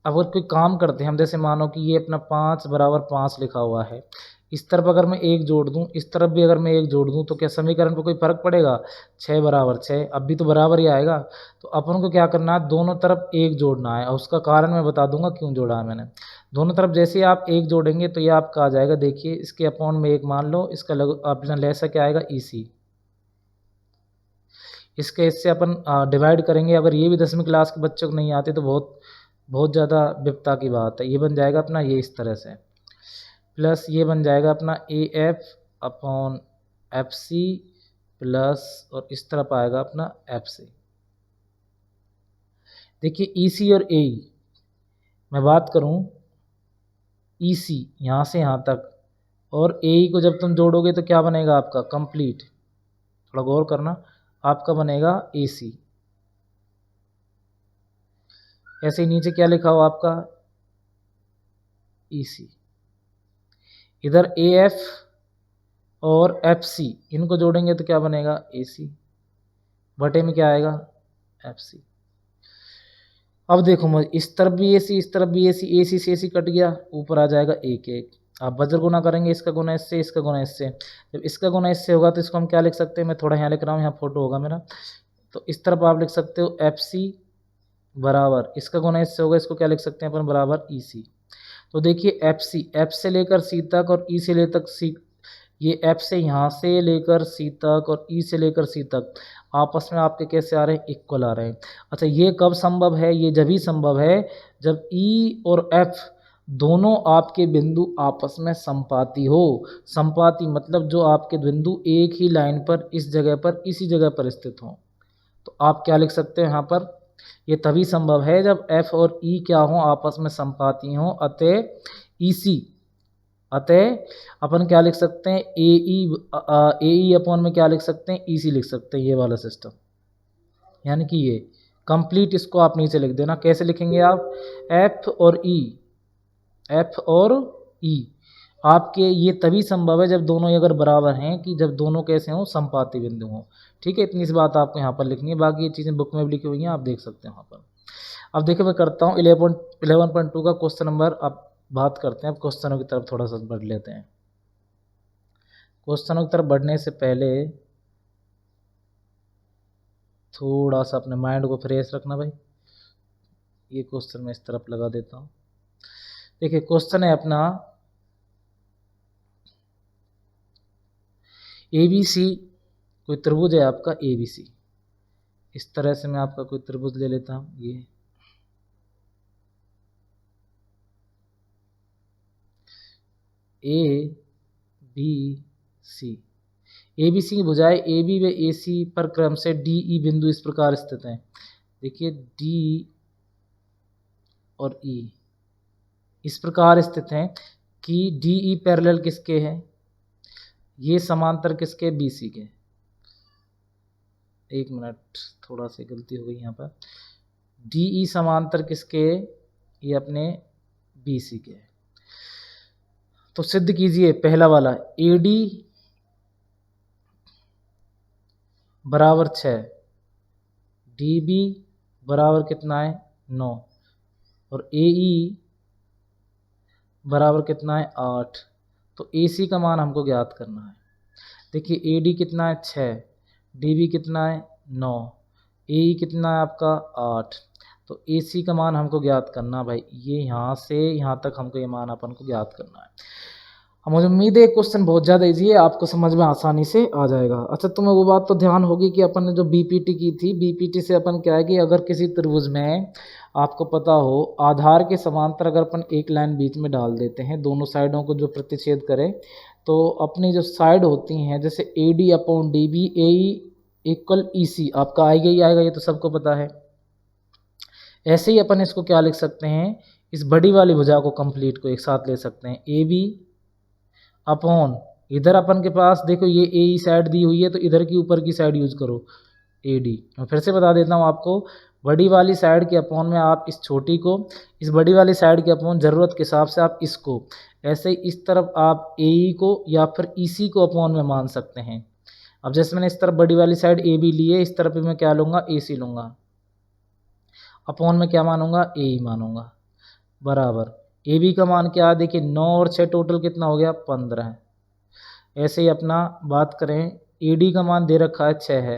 कोई काम करते हैं हम, जैसे मानो कि ये अपना 5 बराबर 5 लिखा हुआ है, इस तरफ अगर मैं 1 जोड़ दूं, इस तरफ भी अगर मैं 1 जोड़ दूं, तो क्या समीकरण पर कोई फर्क पड़ेगा? 6 बराबर 6, अब भी तो बराबर ही आएगा। तो अपन को क्या करना है, दोनों तरफ 1 जोड़ना है, और उसका कारण मैं बता दूंगा क्यों जोड़ा है मैंने। दोनों तरफ जैसे ही आप 1 जोड़ेंगे तो ये आपका आ जाएगा, देखिए इसके अपॉन में 1 मान लो, इसका अपना लेसा क्या आएगा, ई सी। इसके इससे अपन डिवाइड करेंगे, अगर ये भी 10वीं क्लास के बच्चों को नहीं आते तो बहुत ज़्यादा विपता की बात है। ये बन जाएगा अपना ये इस तरह से, प्लस ये बन जाएगा अपना A F upon F C plus, और इस तरफ आएगा अपना एफ सी। देखिए ई सी और ए ई, मैं बात करूं ई सी यहाँ से यहाँ तक, और ए ई को जब तुम जोड़ोगे तो क्या बनेगा आपका, कंप्लीट। थोड़ा गौर करना, आपका बनेगा ए सी। ऐसे ही नीचे क्या लिखा हो आपका, ई सी। इधर ए एफ और एफ सी, इनको जोड़ेंगे तो क्या बनेगा, ए सी बटे में क्या आएगा, एफ सी। अब देखो मुझे इस तरफ भी ए सी, इस तरफ भी ए सी से ए सी कट गया, ऊपर आ जाएगा 1 1। आप वज्र गुना करेंगे, इसका गुना इससे, इसका गुना इससे। जब इसका गुना इससे होगा तो इसको हम क्या लिख सकते हैं, मैं थोड़ा यहाँ लिख रहा हूँ, यहाँ फोटो होगा मेरा, तो इस तरफ आप लिख सकते हो एफ सी बराबर, इसका गुना इससे होगा, इसको क्या लिख सकते हैं अपन, बराबर ई सी। तो देखिए एफ सी, एफ से लेकर सी तक और ई से लेकर सी, ये एफ से यहाँ से लेकर सी तक और ई से लेकर सी तक आपस में आपके कैसे आ रहे हैं, इक्वल आ रहे हैं। अच्छा, ये कब संभव है, ये जब ही संभव है जब ई और एफ दोनों आपके बिंदु आपस में संपाती हो। संपाती मतलब जो आपके बिंदु एक ही लाइन पर, इस जगह पर, इसी जगह पर स्थित हों। तो आप क्या लिख सकते हैं यहाँ पर, ये तभी संभव है जब एफ और ई क्या हो, आपस में संपाती हों। अतः ई सी, अतः अपन क्या लिख सकते हैं, ए ई अपॉन में क्या लिख सकते हैं, ई सी लिख सकते हैं, ये वाला सिस्टम। यानी कि ये कंप्लीट, इसको आप नीचे लिख देना। कैसे लिखेंगे आप, एफ और ई, एफ और ई आपके ये तभी संभव है जब दोनों अगर बराबर हैं, कि जब दोनों कैसे हों, संपाती बिंदु हों। ठीक है, इतनी सी बात आपको यहाँ पर लिखनी है, बाकी ये चीज़ें बुक में भी लिखी हुई हैं, आप देख सकते हैं वहाँ पर। अब देखिए मैं करता हूँ 11.2 का क्वेश्चन नंबर, अब बात करते हैं, अब क्वेश्चनों की तरफ थोड़ा सा बढ़ लेते हैं। क्वेश्चनों की तरफ बढ़ने से पहले थोड़ा सा अपने माइंड को फ्रेश रखना भाई। ये क्वेश्चन मैं इस तरफ लगा देता हूँ। देखिए क्वेश्चन है अपना, ए बी सी, कोई त्रिभुज है आपका ए बी सी। इस तरह से मैं आपका कोई त्रिभुज ले लेता हूँ, ये A B C. A B C की भुजाएं ए बी व ए सी पर क्रम से डी ई बिंदु इस प्रकार स्थित हैं। देखिए डी और ई इस प्रकार स्थित हैं कि डी ई पैरेलल किसके हैं, ये समांतर किसके, बी सी के। एक मिनट, थोड़ा सी गलती हो गई यहाँ पर। डी ई समांतर किसके, ये अपने बी सी के। तो सिद्ध कीजिए पहला वाला, ए डी बराबर 6, डी बी बराबर कितना है 9, और ए ई बराबर कितना है 8। तो ए सी का मान हमको ज्ञात करना है। देखिए ए डी कितना है 6, डी बी कितना है 9, ए ई कितना है आपका 8। तो ए सी का मान हमको ज्ञात करना भाई, ये यहाँ से यहाँ तक हमको ये मान अपन को ज्ञात करना है। मुझे उम्मीद है क्वेश्चन बहुत ज़्यादा इजी है, आपको समझ में आसानी से आ जाएगा। अच्छा, तुम्हें वो बात तो ध्यान होगी कि अपन ने जो बीपीटी की थी, बीपीटी से अपन क्या है कि अगर किसी त्रिभुज में आपको पता हो आधार के समांतर अगर अपन एक लाइन बीच में डाल देते हैं, दोनों साइडों को जो प्रतिच्छेद करे, तो अपनी जो साइड होती हैं जैसे A D upon D B, A equal E C आपका आएगा ही आएगा, ये तो सबको पता है। ऐसे ही अपन इसको क्या लिख सकते हैं, इस बड़ी वाली भुजा को कंप्लीट को एक साथ ले सकते हैं, ए बी अपॉन इधर अपन के पास देखो ये ए ई साइड दी हुई है, तो इधर की ऊपर की साइड यूज करो ए डी। मैं फिर से बता देता हूँ आपको, बड़ी वाली साइड के अपॉन में आप इस छोटी को, इस बड़ी वाली साइड के अपॉन ज़रूरत के हिसाब से आप इसको, ऐसे ही इस तरफ आप ए ई को या फिर ई सी को अपॉन में मान सकते हैं। अब जैसे मैंने इस तरफ बड़ी वाली साइड ए बी ली है, इस तरफ भी मैं क्या लूँगा, ए सी लूँगा, अपॉन में क्या मानूंगा, ए ई मानूंगा, बराबर ए बी का मान क्या है, देखिए 9 और 6 टोटल कितना हो गया, 15। ऐसे ही अपना बात करें, ए डी का मान दे रखा है 6 है,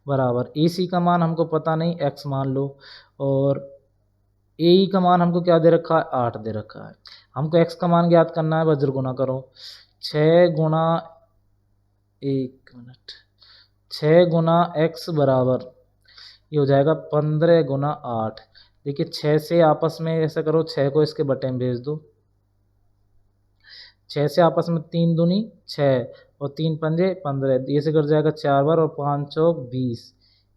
बराबर ए सी का मान हमको पता नहीं, x मान लो, और ए ई का मान हमको क्या दे रखा है, 8 दे रखा है। हमको x का मान ज्ञात करना है, वज्र गुना करो, 6 गुना 1 मिनट, 6 गुना x बराबर ये हो जाएगा 15 गुना 8। देखिए 6 से आपस में ऐसा करो, 6 को इसके बटे में भेज दो, 6 से आपस में 3 दूनी 6 और 3 पंजे 15, ये से कर जाएगा 4 बार और 5 चौक 20।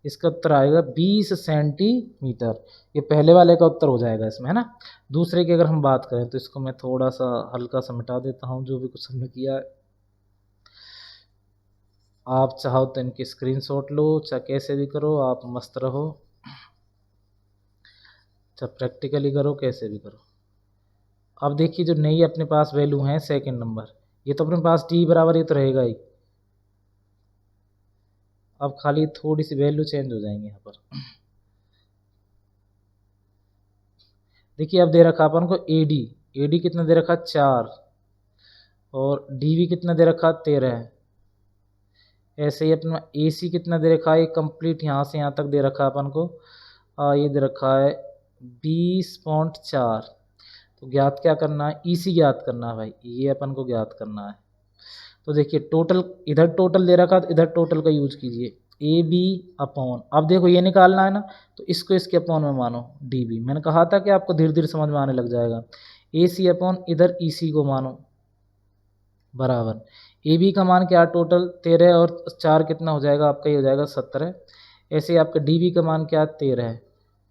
इसका उत्तर आएगा 20 सेंटीमीटर। ये पहले वाले का उत्तर हो जाएगा इसमें, है ना। दूसरे की अगर हम बात करें तो इसको मैं थोड़ा सा हल्का सा मिटा देता हूँ, जो भी कुछ हमने किया है। आप चाहो तो इनकी स्क्रीनशॉट लो, चाहे कैसे भी करो, आप मस्त रहो, चाहे प्रैक्टिकली करो, कैसे भी करो। अब देखिए जो नई अपने पास वैल्यू है सेकंड नंबर, ये तो अपने पास टी बराबर ये तो रहेगा ही। अब खाली थोड़ी सी वैल्यू चेंज हो जाएंगे यहाँ पर। देखिए अब दे रखा अपन को ए डी कितना दे रखा, 4, और डी वी कितना दे रखा, 13। ऐसे ही अपना ए सी कितना दे रखा है, कंप्लीट यहाँ से यहाँ तक दे रखा है अपन को, ये दे रखा है 20.4। तो ज्ञात क्या करना है, ई सी ज्ञात करना है भाई, ये अपन को ज्ञात करना है। तो देखिए टोटल, इधर टोटल दे रखा तो इधर टोटल का यूज कीजिए, ए बी अपॉन, अब देखो ये निकालना है ना, तो इसको इसके अपॉन में मानो डी बी। मैंने कहा था कि आपको धीरे धीरे समझ में आने लग जाएगा। ए सी अपॉन इधर ई सी को मानो, बराबर ए बी का मान क्या, टोटल 13 और 4 कितना हो जाएगा आपका, ये हो जाएगा 17। ऐसे ही आपका डी बी का मान क्या, 13 है,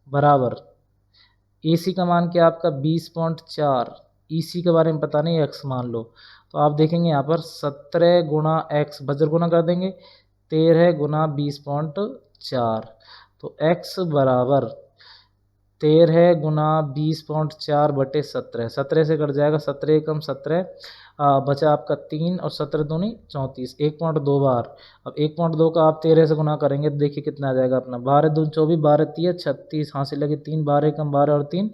बराबर ए सी का मान क्या आपका 20.4। ई सी के बारे में पता नहीं, एक्स मान लो। तो आप देखेंगे यहाँ पर 17 गुना एक्स, वज्र गुना कर देंगे, 13 गुना 20.4, तो एक्स बराबर 13 गुना 20.4 बटे 17, 17 से कट जाएगा, 17 कम 17, बचा आपका 3 और 17 दूनी 34, 1.2 बार। अब 1.2 का आप 13 से गुना करेंगे तो देखिए कितना आ जाएगा अपना, 12 दून 24, 12 3 36, हासिल लगे 3, 12 कम 12 और 3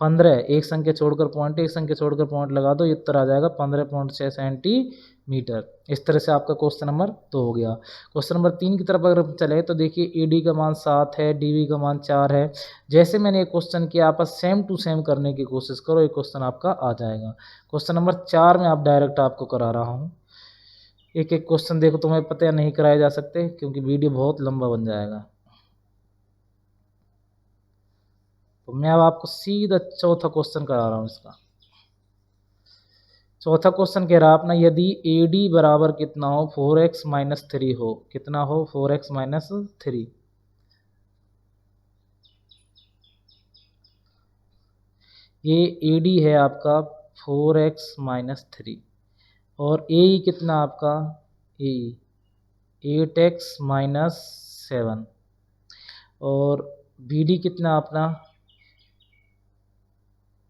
15, एक संख्या छोड़कर पॉइंट, एक संख्या छोड़कर पॉइंट लगा दो, ये उत्तर आ जाएगा 15.6 सेंटीमीटर। इस तरह से आपका क्वेश्चन नंबर 2 हो गया। क्वेश्चन नंबर 3 की तरफ अगर चले तो देखिए ए डी का मान 7 है, डी वी का मान 4 है। जैसे मैंने एक क्वेश्चन किया, आप सेम टू सेम करने की कोशिश करो, एक क्वेश्चन आपका आ जाएगा। क्वेश्चन नंबर 4 में आप डायरेक्ट आपको करा रहा हूँ, एक एक क्वेश्चन देखो, तुम्हें पता है नहीं कराए जा सकते क्योंकि वीडियो बहुत लंबा बन जाएगा। तो मैं अब आपको सीधा चौथा क्वेश्चन करा रहा हूँ इसका। चौथा क्वेश्चन कह रहा अपना, यदि ए डी बराबर कितना हो, 4x माइनस 3 हो, कितना हो, 4x माइनस 3। ये ए डी है आपका 4x माइनस 3, और ए ई कितना आपका, ए 8x माइनस 7, और बी डी कितना अपना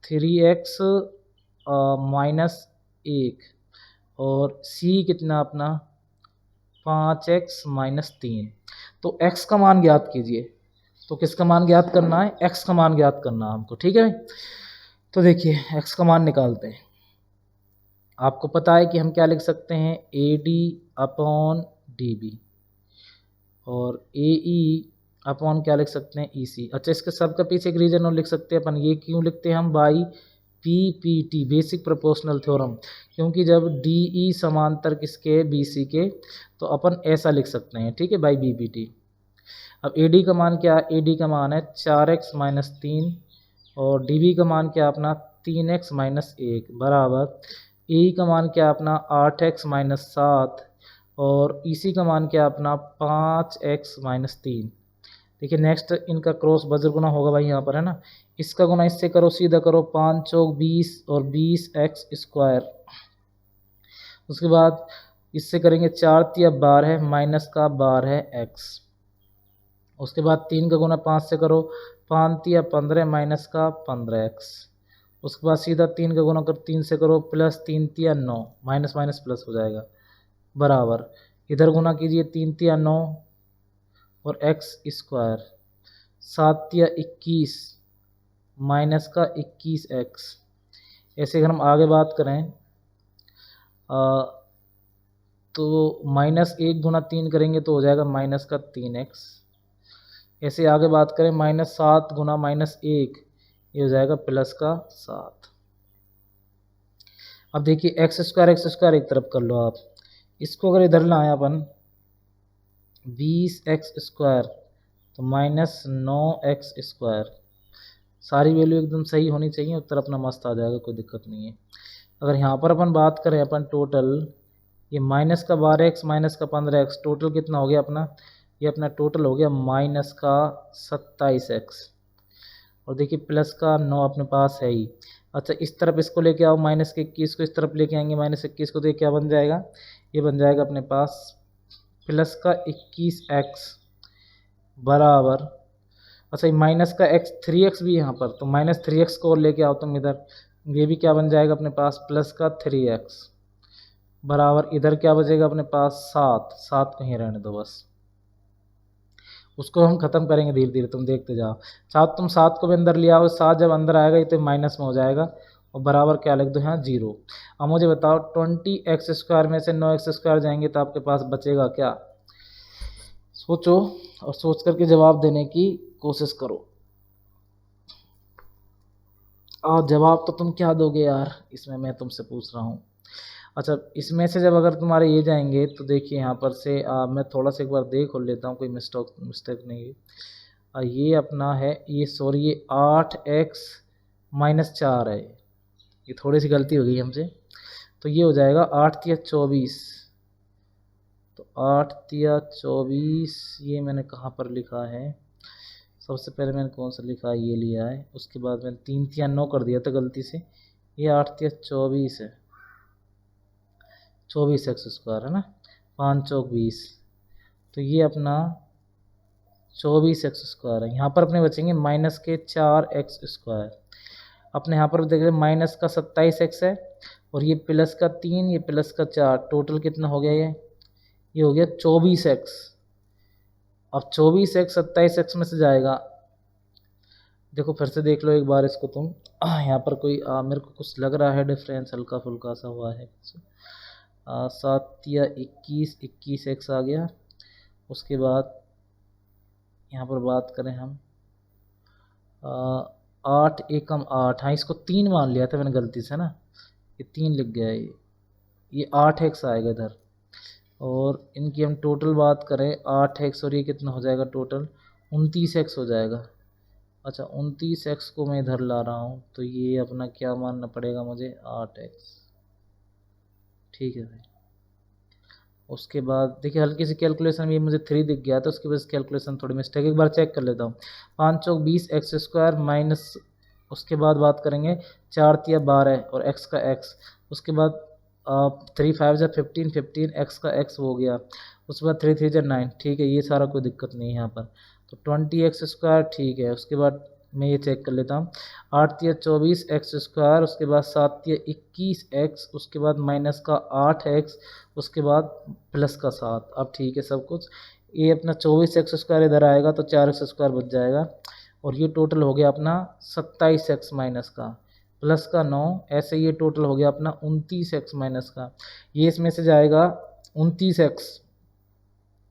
3x माइनस 1, और सी कितना अपना 5x माइनस 3। तो x का मान ज्ञात कीजिए। तो किसका मान ज्ञात करना है, x का मान ज्ञात करना है हमको, ठीक है। तो देखिए x का मान निकालते हैं। आपको पता है कि हम क्या लिख सकते हैं, A D upon D B, और ए ई अपॉन क्या लिख सकते हैं, ई सी। अच्छा, इसके सब का पीछे एक रीजन और लिख सकते हैं अपन, ये क्यों लिखते हैं हम, by PPT basic proportional theorem, क्योंकि जब DE समांतर किसके BC के तो अपन ऐसा लिख सकते हैं, ठीक है, बाई BPT। अब AD का मान क्या है, AD का मान है 4x माइनस 3 और DB का मान क्या अपना 3x माइनस 1 बराबर AE का मान क्या अपना 8x माइनस 7 और EC का मान क्या अपना 5x माइनस 3। देखिए नेक्स्ट इनका क्रॉस बजर गुना होगा भाई यहाँ पर, है ना, इसका गुना इससे करो, सीधा करो, 5 चौक 20 और 20x स्क्वायर। उसके बाद इससे करेंगे 4 तिया 12 है, माइनस का 12 है x। उसके बाद 3 का गुना 5 से करो, 5 तिया 15 माइनस का 15x। उसके बाद सीधा 3 का गुना कर 3 से करो, प्लस 3 तिया 9, माइनस माइनस प्लस हो जाएगा, बराबर इधर गुना कीजिए 3 तिया 9 और x स्क्वायर, 7 तिया 21 माइनस का 21x। ऐसे अगर हम आगे बात करें तो माइनस 1 गुना 3 करेंगे तो हो जाएगा माइनस का 3x। ऐसे आगे बात करें माइनस 7 गुना माइनस 1, ये हो जाएगा प्लस का 7। अब देखिए एक्स स्क्वायर एक तरफ कर लो आप, इसको अगर इधर लाएं अपन 20x स्क्वायर तो माइनस 9x स्क्वायर, सारी वैल्यू एकदम सही होनी चाहिए, उत्तर अपना मस्त आ जाएगा, कोई दिक्कत नहीं है। अगर यहाँ पर अपन बात करें अपन टोटल, ये माइनस का 12x माइनस का 15x, टोटल कितना हो गया अपना, ये अपना टोटल हो गया माइनस का 27x। और देखिए प्लस का 9 अपने पास है ही। अच्छा इस तरफ इसको लेके आओ, माइनस के 21 को इस तरफ लेके आएंगे माइनस 21 को, तो ये क्या बन जाएगा, ये बन जाएगा अपने पास प्लस का 21x बराबर, अच्छा ये माइनस का x 3x भी यहाँ पर, तो माइनस 3x को और लेके आओ तुम इधर, ये भी क्या बन जाएगा अपने पास प्लस का 3x बराबर, इधर क्या बचेगा अपने पास 7 कहीं रहने दो बस, उसको हम खत्म करेंगे धीरे धीरे, तुम देखते जाओ। 7 को भी अंदर ले आओ, 7 जब अंदर आएगा ये तो माइनस में हो जाएगा और बराबर क्या लिख दो यहाँ 0। अब मुझे बताओ 20x स्क्वायर में से 9x स्क्वायर जाएंगे तो आपके पास बचेगा क्या, सोचो और सोच करके जवाब देने की कोशिश करो। जवाब तो तुम क्या दोगे यार, इसमें मैं तुमसे पूछ रहा हूँ। अच्छा इसमें से जब अगर तुम्हारे ये जाएंगे तो देखिए यहाँ पर से मैं थोड़ा सा एक बार देख और लेता हूँ, कोई मिस्टेक नहीं है। ये अपना है, ये सॉरी ये 8x माइनस 4 है, ये थोड़ी सी गलती हो गई हमसे, तो ये हो जाएगा 8 तिया 24, तो 8 तिया 24 ये मैंने कहाँ पर लिखा है, सबसे पहले मैंने कौन सा लिखा है, ये लिया है, उसके बाद मैंने 3 तिया 9 कर दिया था गलती से, ये 8 तिया 24 है, 24x स्क्वायर है ना, 5 चौक 20, तो ये अपना 24x स्क्वायर है। यहाँ पर अपने बचेंगे माइनस के 4x स्क्वायर, अपने यहाँ पर देख रहे माइनस का 27x है और ये प्लस का 3, ये प्लस का 4, टोटल कितना हो गया, ये हो गया 24x। अब 24x 27x में से जाएगा, देखो फिर से देख लो एक बार इसको तुम, यहाँ पर कोई मेरे को कुछ लग रहा है डिफरेंस हल्का फुल्का सा हुआ है, 7 तिया 21x आ गया। उसके बाद यहाँ पर बात करें हम 8 एकम 8, हाँ इसको 3 मान लिया था मैंने गलती से ना, ये 3 लिख गया, ये 8x आएगा इधर। और इनकी हम टोटल बात करें 8x और ये कितना हो जाएगा टोटल 29x हो जाएगा। अच्छा 29x को मैं इधर ला रहा हूँ तो ये अपना क्या मानना पड़ेगा मुझे 8x, ठीक है भाई। उसके बाद देखिए हल्की सी कैलकुलेशन में ये मुझे 3 दिख गया था, उसकी वजह से कैलकुलेशन थोड़ी मिस्टेक, एक बार चेक कर लेता हूँ। 5 चौक 20x स्क्वायर माइनस, उसके बाद बात करेंगे 4 तिया 12 और x का x, उसके बाद 3 5 जा 15, 15x का x हो गया, उसके बाद 3 3 जा 9, ठीक है, ये सारा कोई दिक्कत नहीं है यहाँ पर, तो 20x स्क्वायर ठीक है। उसके बाद मैं ये चेक कर लेता हूँ, 8 तिया 24x स्क्वायर, उसके बाद 7 तिया 21x, उसके बाद माइनस का 8x, उसके बाद प्लस का 7। अब ठीक है सब कुछ, ये अपना 24x स्क्वायर इधर आएगा तो 4x स्क्वायर बच जाएगा और ये टोटल हो गया अपना 27x माइनस का प्लस का 9, ऐसे ये टोटल हो गया अपना 29x माइनस का, ये इसमें से जाएगा 29x,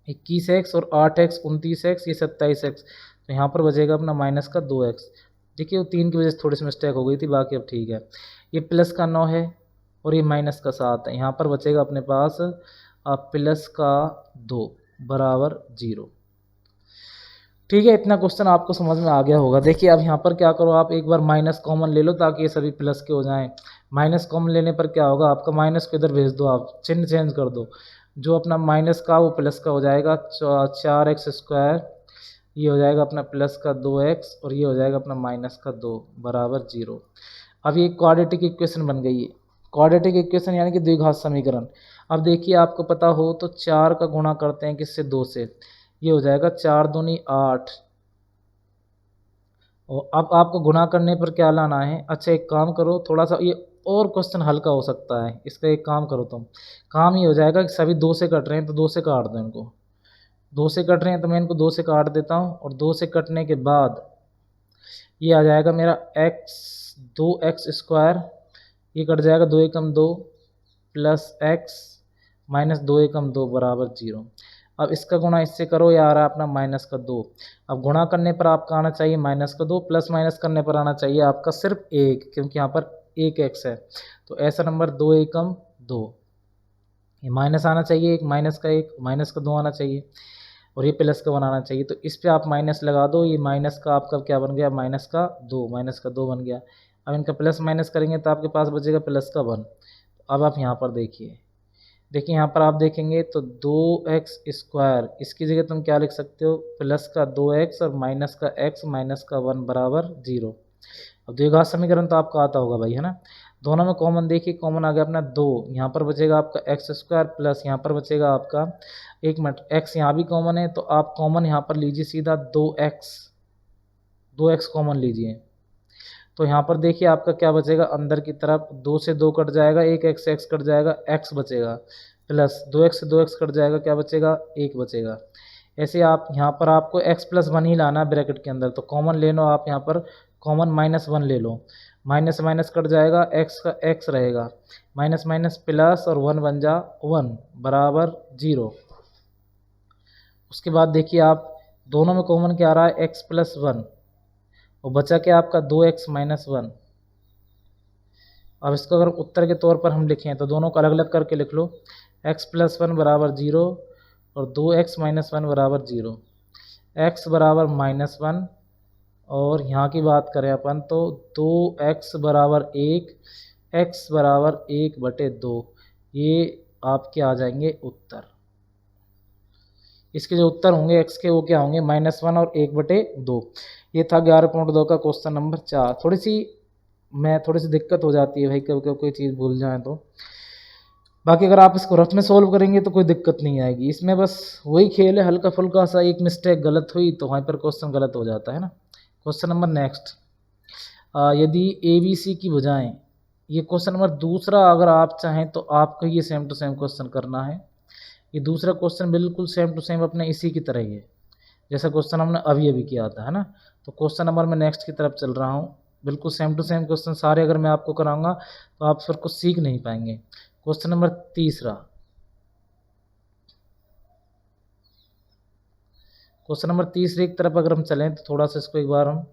21x और 8x 29x, ये 27x, तो यहाँ पर बचेगा अपना माइनस का 2x। देखिए वो 3 की वजह से थोड़ी सी मिस्टेक हो गई थी, बाकी अब ठीक है। ये प्लस का 9 है और ये माइनस का 7 है। यहाँ पर बचेगा अपने पास प्लस का 2 बराबर 0। ठीक है, इतना क्वेश्चन आपको समझ में आ गया होगा। देखिए अब यहाँ पर क्या करो, आप एक बार माइनस कॉमन ले लो ताकि ये सभी प्लस के हो जाएं। माइनस कॉमन लेने पर क्या होगा, आपका माइनस को इधर भेज दो, आप चिन्ह चेंज कर दो, जो अपना माइनस का वो प्लस का हो जाएगा 4x², ये हो जाएगा अपना प्लस का 2x और ये हो जाएगा अपना माइनस का 2 बराबर 0। अब ये क्वाड्रेटिक इक्वेशन बन गई है। क्वाड्रेटिक इक्वेशन यानी कि द्विघात समीकरण। अब देखिए आपको पता हो तो 4 का गुणा करते हैं किससे, 2 से, ये हो जाएगा 4 दूनी 8। और अब आपको गुणा करने पर क्या लाना है, अच्छा एक काम करो, थोड़ा सा ये और क्वेश्चन हल्का हो सकता है, इसका एक काम करो तुम, काम ये हो जाएगा कि सभी 2 से कट रहे हैं तो 2 से काट दो इनको, 2 से कट रहे हैं तो मैं इनको 2 से काट देता हूँ और 2 से कटने के बाद ये आ जाएगा मेरा x 2x², ये कट जाएगा 2 एकम 2 प्लस x माइनस 2 एकम 2 बराबर 0। अब इसका गुणा इससे करो, ये आ रहा है अपना माइनस का 2। अब गुणा करने पर आपका आना चाहिए माइनस का 2, प्लस माइनस करने पर आना चाहिए आपका सिर्फ 1, क्योंकि यहाँ पर एक x है। तो ऐसा नंबर 2 एकम 2, ये माइनस आना चाहिए, एक माइनस का 1 माइनस का 2 आना चाहिए और ये प्लस का 1 आना चाहिए। तो इस पे आप माइनस लगा दो, ये माइनस का आपका क्या बन गया, माइनस का 2 बन गया। अब इनका प्लस माइनस करेंगे तो आपके पास बचेगा प्लस का 1। अब आप यहाँ पर देखिए यहाँ पर आप देखेंगे तो 2x², इसकी जगह तुम क्या लिख सकते हो, प्लस का 2x और माइनस का x माइनस का 1 बराबर 0। अब द्विघात समीकरण तो आपको आता होगा भाई, है ना। दोनों में कॉमन देखिए, कॉमन आ गया अपना 2, यहाँ पर बचेगा आपका x² प्लस यहाँ पर बचेगा आपका, एक मिनट, x यहाँ भी कॉमन है तो आप कॉमन यहाँ पर लीजिए सीधा 2x कॉमन लीजिए। तो यहाँ पर देखिए आपका क्या बचेगा, अंदर की तरफ 2 से 2 कट जाएगा, एक x कट जाएगा, x बचेगा, प्लस 2x से 2x कट जाएगा, क्या बचेगा, 1 बचेगा। ऐसे आप यहाँ पर आपको x प्लस 1 ही लाना है ब्रैकेट के अंदर, तो कॉमन ले लो आप यहाँ पर, कॉमन -1 ले लो, माइनस माइनस कट जाएगा, x का x रहेगा, माइनस माइनस प्लस और 1 बन जा 1 बराबर 0। उसके बाद देखिए आप दोनों में कॉमन क्या आ रहा है, x प्लस 1 और बचा क्या आपका 2x माइनस 1। अब इसको अगर उत्तर के तौर पर हम लिखें तो दोनों को अलग अलग करके लिख लो, x प्लस 1 बराबर 0 और 2x माइनस 1 बराबर 0, x बराबर -1 और यहाँ की बात करें अपन तो 2x बराबर 1, x बराबर 1/2, ये आपके आ जाएंगे उत्तर। इसके जो उत्तर होंगे x के वो क्या होंगे, -1 और 1/2। ये था 11.2 का क्वेश्चन नंबर 4। थोड़ी सी दिक्कत हो जाती है भाई, कभी कभी कोई चीज़ भूल जाए तो, बाकी अगर आप इसको रफ में सोल्व करेंगे तो कोई दिक्कत नहीं आएगी। इसमें बस वही खेल है, हल्का फुल्का सा एक मिस्टेक गलत हुई तो वहीं पर क्वेश्चन गलत हो जाता है ना। क्वेश्चन नंबर नेक्स्ट, यदि ABC की भुजाएं, ये क्वेश्चन नंबर दूसरा, अगर आप चाहें तो आपको ये सेम टू सेम क्वेश्चन करना है। ये दूसरा क्वेश्चन बिल्कुल सेम टू सेम अपने इसी की तरह ही है जैसा क्वेश्चन हमने अभी अभी किया था, है ना। तो क्वेश्चन नंबर मैं नेक्स्ट की तरफ चल रहा हूँ, बिल्कुल सेम टू सेम क्वेश्चन सारे अगर मैं आपको कराऊंगा तो आप फिर कुछ सीख नहीं पाएंगे। क्वेश्चन नंबर तीसरा, क्वेश्चन नंबर तीसरे की तरफ अगर हम चलें तो थोड़ा सा इसको एक बार हम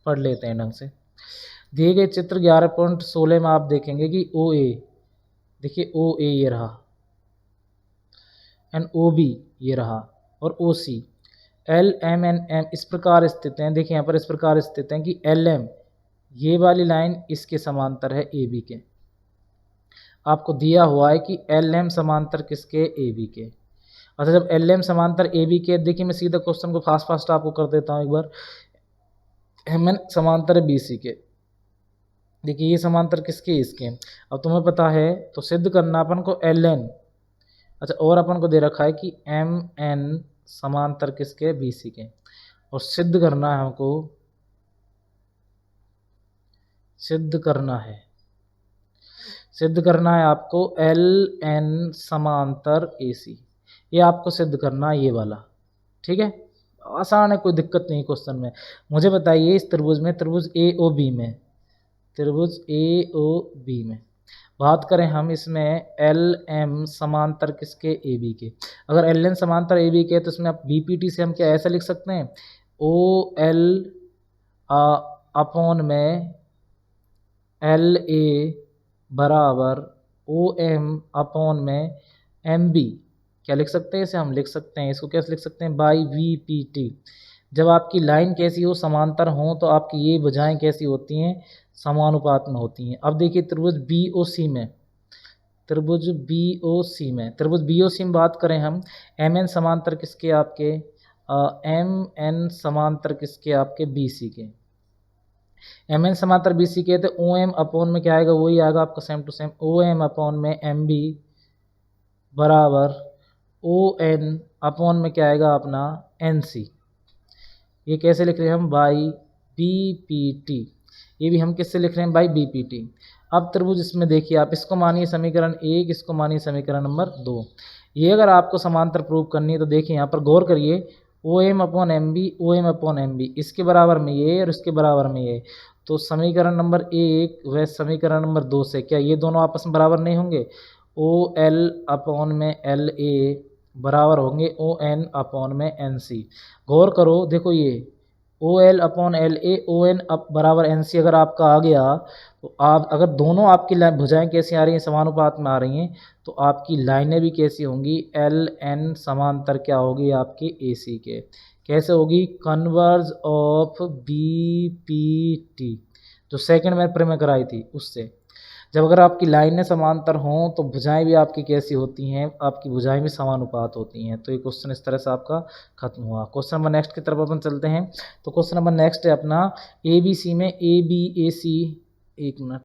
पढ़ लेते हैं ढंग से। दिए गए चित्र 11.16 में आप देखेंगे कि OA, देखिए OA ये रहा, एंड OB ये रहा, और OC LMNM इस प्रकार स्थित हैं। देखिए यहाँ पर इस प्रकार स्थित हैं कि LM ये वाली लाइन इसके समांतर है AB के। आपको दिया हुआ है कि LM समांतर किसके, AB के। अच्छा जब LM समांतर AB के, देखिए मैं सीधा क्वेश्चन को फास्ट आपको कर देता हूँ एक बार। MN समांतर है BC के, देखिए ये समांतर किसके, इसके। अब तुम्हें पता है तो सिद्ध करना अपन को LN, अच्छा और अपन को दे रखा है कि MN समांतर किसके, BC के, और सिद्ध करना है हमको, सिद्ध करना है आपको LN समांतर AC, ये आपको सिद्ध करना है ये वाला, ठीक है। आसान है, कोई दिक्कत नहीं क्वेश्चन में। मुझे बताइए इस त्रिभुज में, त्रिभुज AOB में बात करें हम, इसमें LM समांतर किसके, AB के। अगर LN समांतर AB के तो इसमें आप BPT से हम क्या ऐसा लिख सकते हैं, OL अपॉन में एल ए बराबर ओ एम अपॉन में एम बी। क्या लिख सकते हैं इसे? हम लिख सकते हैं इसको कैसे लिख सकते हैं? By V P T. जब आपकी लाइन कैसी हो, समांतर हो, तो आपकी ये भुजाएं कैसी होती हैं? समानुपात में होती हैं। अब देखिए त्रिभुज बी ओ सी में, त्रिभुज बी ओ सी में, त्रिभुज बी ओ सी में बात करें हम, एम एन समांतर किसके? आपके एम एन समांतर किसके? आपके बी सी के। एम एन समांतर बी सी के, तो ओ एम अपॉन में क्या आएगा? वही आएगा आपका same to same, O M upon में एम बी बराबर ओ एन अपॉन में क्या आएगा अपना? N C. ये कैसे लिख रहे हैं हम? By B P T. ये भी हम किससे लिख रहे हैं? By B P T. अब त्रिभुज इसमें देखिए आप, इसको मानिए समीकरण 1, इसको मानिए समीकरण नंबर 2। ये अगर आपको समांतर प्रूव करनी है तो देखिए यहाँ पर गौर करिए, O M upon M B, O M upon M B, इसके बराबर में ये और इसके बराबर में ये, तो समीकरण नंबर 1 व समीकरण नंबर 2 से क्या ये दोनों आपस में बराबर नहीं होंगे? ओ एल अपॉन में एल ए बराबर होंगे ओ एन अपॉन में एन सी। गौर करो, देखो ये O L upon L A O N up बराबर एन सी अगर आपका आ गया, तो आप अगर दोनों आपकी भुजाएं कैसी आ रही हैं? समानुपात में आ रही हैं, तो आपकी लाइनें भी कैसी होंगी? एल एन समांतर क्या होगी? आपकी ए सी के। कैसे होगी? Converse of B P T, जो सेकंड में प्री में कराई थी उससे। जब अगर आपकी लाइनें समांतर हों तो भुजाएं भी आपकी कैसी होती हैं? आपकी भुजाएं भी समानुपात होती हैं। तो ये क्वेश्चन इस तरह से आपका खत्म हुआ। क्वेश्चन नंबर नेक्स्ट की तरफ अपन चलते हैं। तो क्वेश्चन नंबर नेक्स्ट है अपना ए बी सी में, ए बी ए सी, एक मिनट,